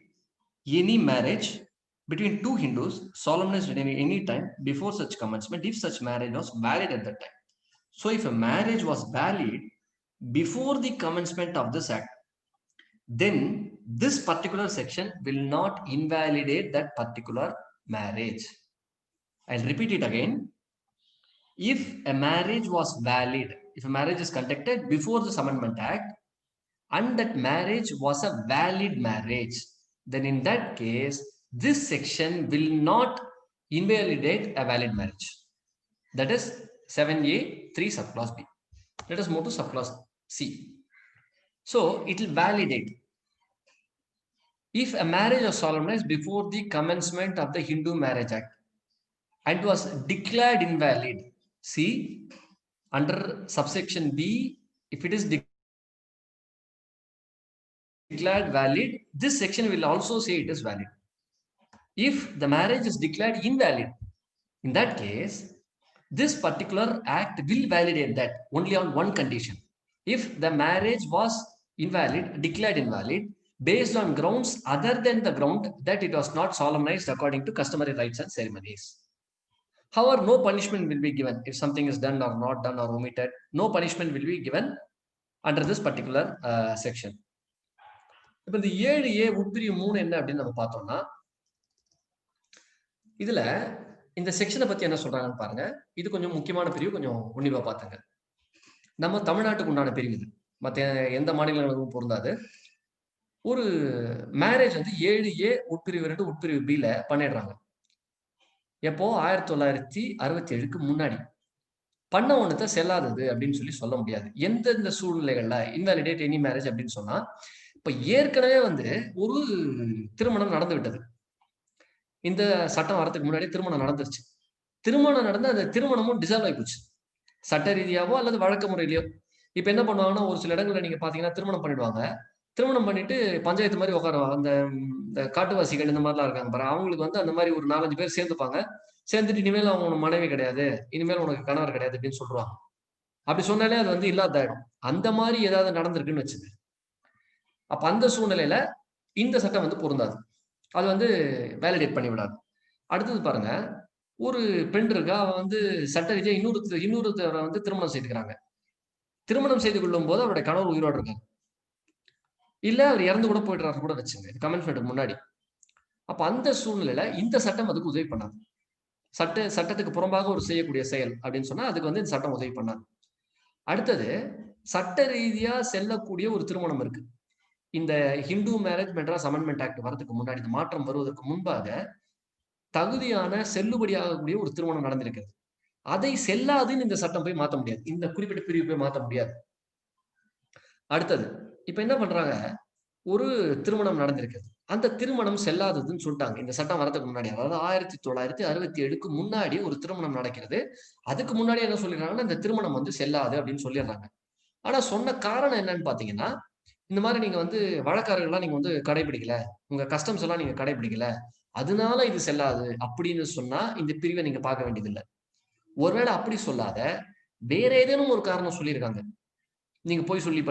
any marriage between two Hindus solemnized at any time before such commencement if such marriage was valid at that time. So if a marriage was valid before the commencement of this act, then this particular section will not invalidate that particular marriage. I'll repeat it again. If a marriage was valid, if a marriage is conducted before this Amendment Act, and that marriage was a valid marriage, then in that case, this section will not invalidate a valid marriage. That is 7A 3 subclause B. Let us move to subclause C. So it will validate if a marriage was solemnized before the commencement of the Hindu Marriage Act and was declared invalid. See, under subsection B, if it is declared valid, this section will also say it is valid. If the marriage is declared invalid, in that case, this particular act will validate that only on one condition. If the marriage was invalid, declared invalid, based on grounds other than the ground that it was not solemnized according to customary rites and ceremonies. However, no punishment will be given if something is done or not done or omitted. No punishment will be given under this particular section. இப்போ இந்த 7A உட்பிரிவு 3 என்ன அப்படின்னு நம்ம பார்த்தோம்னா, இதுல இந்த செக்ஷனை பத்தி என்ன சொல்றாங்கன்னு பாருங்க. இது கொஞ்சம் முக்கியமான பிரிவு, கொஞ்சம் உன்னிப்பா பாத்துங்க. நம்ம தமிழ்நாட்டுக்கு உண்டான பிரிவு இது, மற்ற எந்த மாநிலங்களுக்கும் பொருந்தாது. ஒரு மேரேஜ் வந்து 7A உட்பிரிவு 2 உட்பிரிவு B-ல பண்ணிடுறாங்க. எப்போ 1967க்கு முன்னாடி பண்ண ஒண்ணுதான் செல்லாதது அப்படின்னு சொல்லி சொல்ல முடியாது. எந்தெந்த சூழ்நிலைகள்ல இன்வாலிடேட் எனி மேரேஜ் அப்படின்னு சொன்னா, இப்ப ஏற்கனவே வந்து ஒரு திருமணம் நடந்து விட்டது. இந்த சட்டம் வரதுக்கு முன்னாடி திருமணம் நடந்துருச்சு. திருமணம் நடந்து அந்த திருமணமும் டிசால்வ் ஆகி போச்சு, சட்ட ரீதியாவோ அல்லது வழக்கு முறையிலயோ. இப்ப என்ன பண்ணுவாங்கன்னா, ஒரு சில இடங்கள்ல நீங்க பாத்தீங்கன்னா திருமணம் பண்ணிடுவாங்க. திருமணம் பண்ணிட்டு பஞ்சாயத்து மாதிரி உட்காருவாங்க. அந்த காட்டுவாசிகள் இந்த மாதிரிலாம் இருக்காங்க பாரு, அவங்களுக்கு வந்து அந்த மாதிரி ஒரு 4-5 பேர் சேர்ந்துப்பாங்க. சேர்ந்துட்டு இனிமேல் அவங்க உனக்கு மனைவி கிடையாது, இனிமேல் உனக்கு கணவர் கிடையாது அப்படின்னு சொல்லுவாங்க. அப்படி சொன்னாலே அது வந்து இல்லாதாயிடும். அந்த மாதிரி ஏதாவது நடந்திருக்குன்னு வச்சுது, அப்ப அந்த சூழ்நிலையில இந்த சட்டம் வந்து பொருந்தாது. அது வந்து வேலிடேட் பண்ணி விடாது. அடுத்தது பாருங்க, ஒரு பெண் இருக்கா, அவ வந்து சட்ட ரீதியா இன்னொருத்தரை வந்து திருமணம் செய்துக்கிறாங்க. திருமணம் செய்து கொள்ளும் போது அவருடைய கணவர் உயிரோடு இருக்காங்க, இல்ல அவர் இறந்து கூட போயிடுறாரு கூட வச்சுங்க, கமெண்ட்மெண்ட்டுக்கு முன்னாடி. அப்ப அந்த சூழ்நிலையில இந்த சட்டம் அதுக்கு உதவி பண்ணாது. சட்டத்துக்கு புறம்பாக ஒரு செய்யக்கூடிய செயல் அப்படின்னு சொன்னா அதுக்கு வந்து இந்த சட்டம் உதவி பண்ணாது. அடுத்தது, சட்ட ரீதியா செல்லக்கூடிய ஒரு திருமணம் இருக்கு. இந்த Hindu marriage Madras amendment act வரதுக்கு முன்னாடி, இந்த மாற்றம் வருவதற்கு முன்பாக தகுதியான செல்லுபடியாகக்கூடிய ஒரு திருமணம் நடந்திருக்கிறது. அதை செல்லாதுன்னு இந்த சட்டம் போய் மாற்ற முடியாது, இந்த குறிப்பிட்ட பிரிவு போய் மாற்ற முடியாது. அடுத்தது, இப்ப என்ன பண்றாங்க, ஒரு திருமணம் நடந்திருக்கிறது, அந்த திருமணம் செல்லாததுன்னு சொல்லிட்டாங்க இந்த சட்டம் வரதுக்கு முன்னாடி. அதாவது 1967க்கு முன்னாடி ஒரு திருமணம் நடக்கிறது. அதுக்கு முன்னாடி என்ன சொல்லிடுறாங்கன்னா, இந்த திருமணம் வந்து செல்லாது அப்படின்னு சொல்லிடுறாங்க. ஆனா சொன்ன காரணம் என்னன்னு பாத்தீங்கன்னா, இந்த மாதிரி நீங்க வந்து வழக்காறுகள்லாம் நீங்க வந்து கடைபிடிக்கல, உங்க கஸ்டம்ஸ் எல்லாம் நீங்க கடைபிடிக்கல, அதனால இது செல்லாது அப்படின்னு சொன்னா இந்த பிரிவை நீங்க பார்க்க வேண்டியதில்லை. ஒருவேளை அப்படி சொல்லாத வேற ஏதேனும் ஒரு காரணம் சொல்லியிருக்காங்க, நீங்க போய் சொல்லி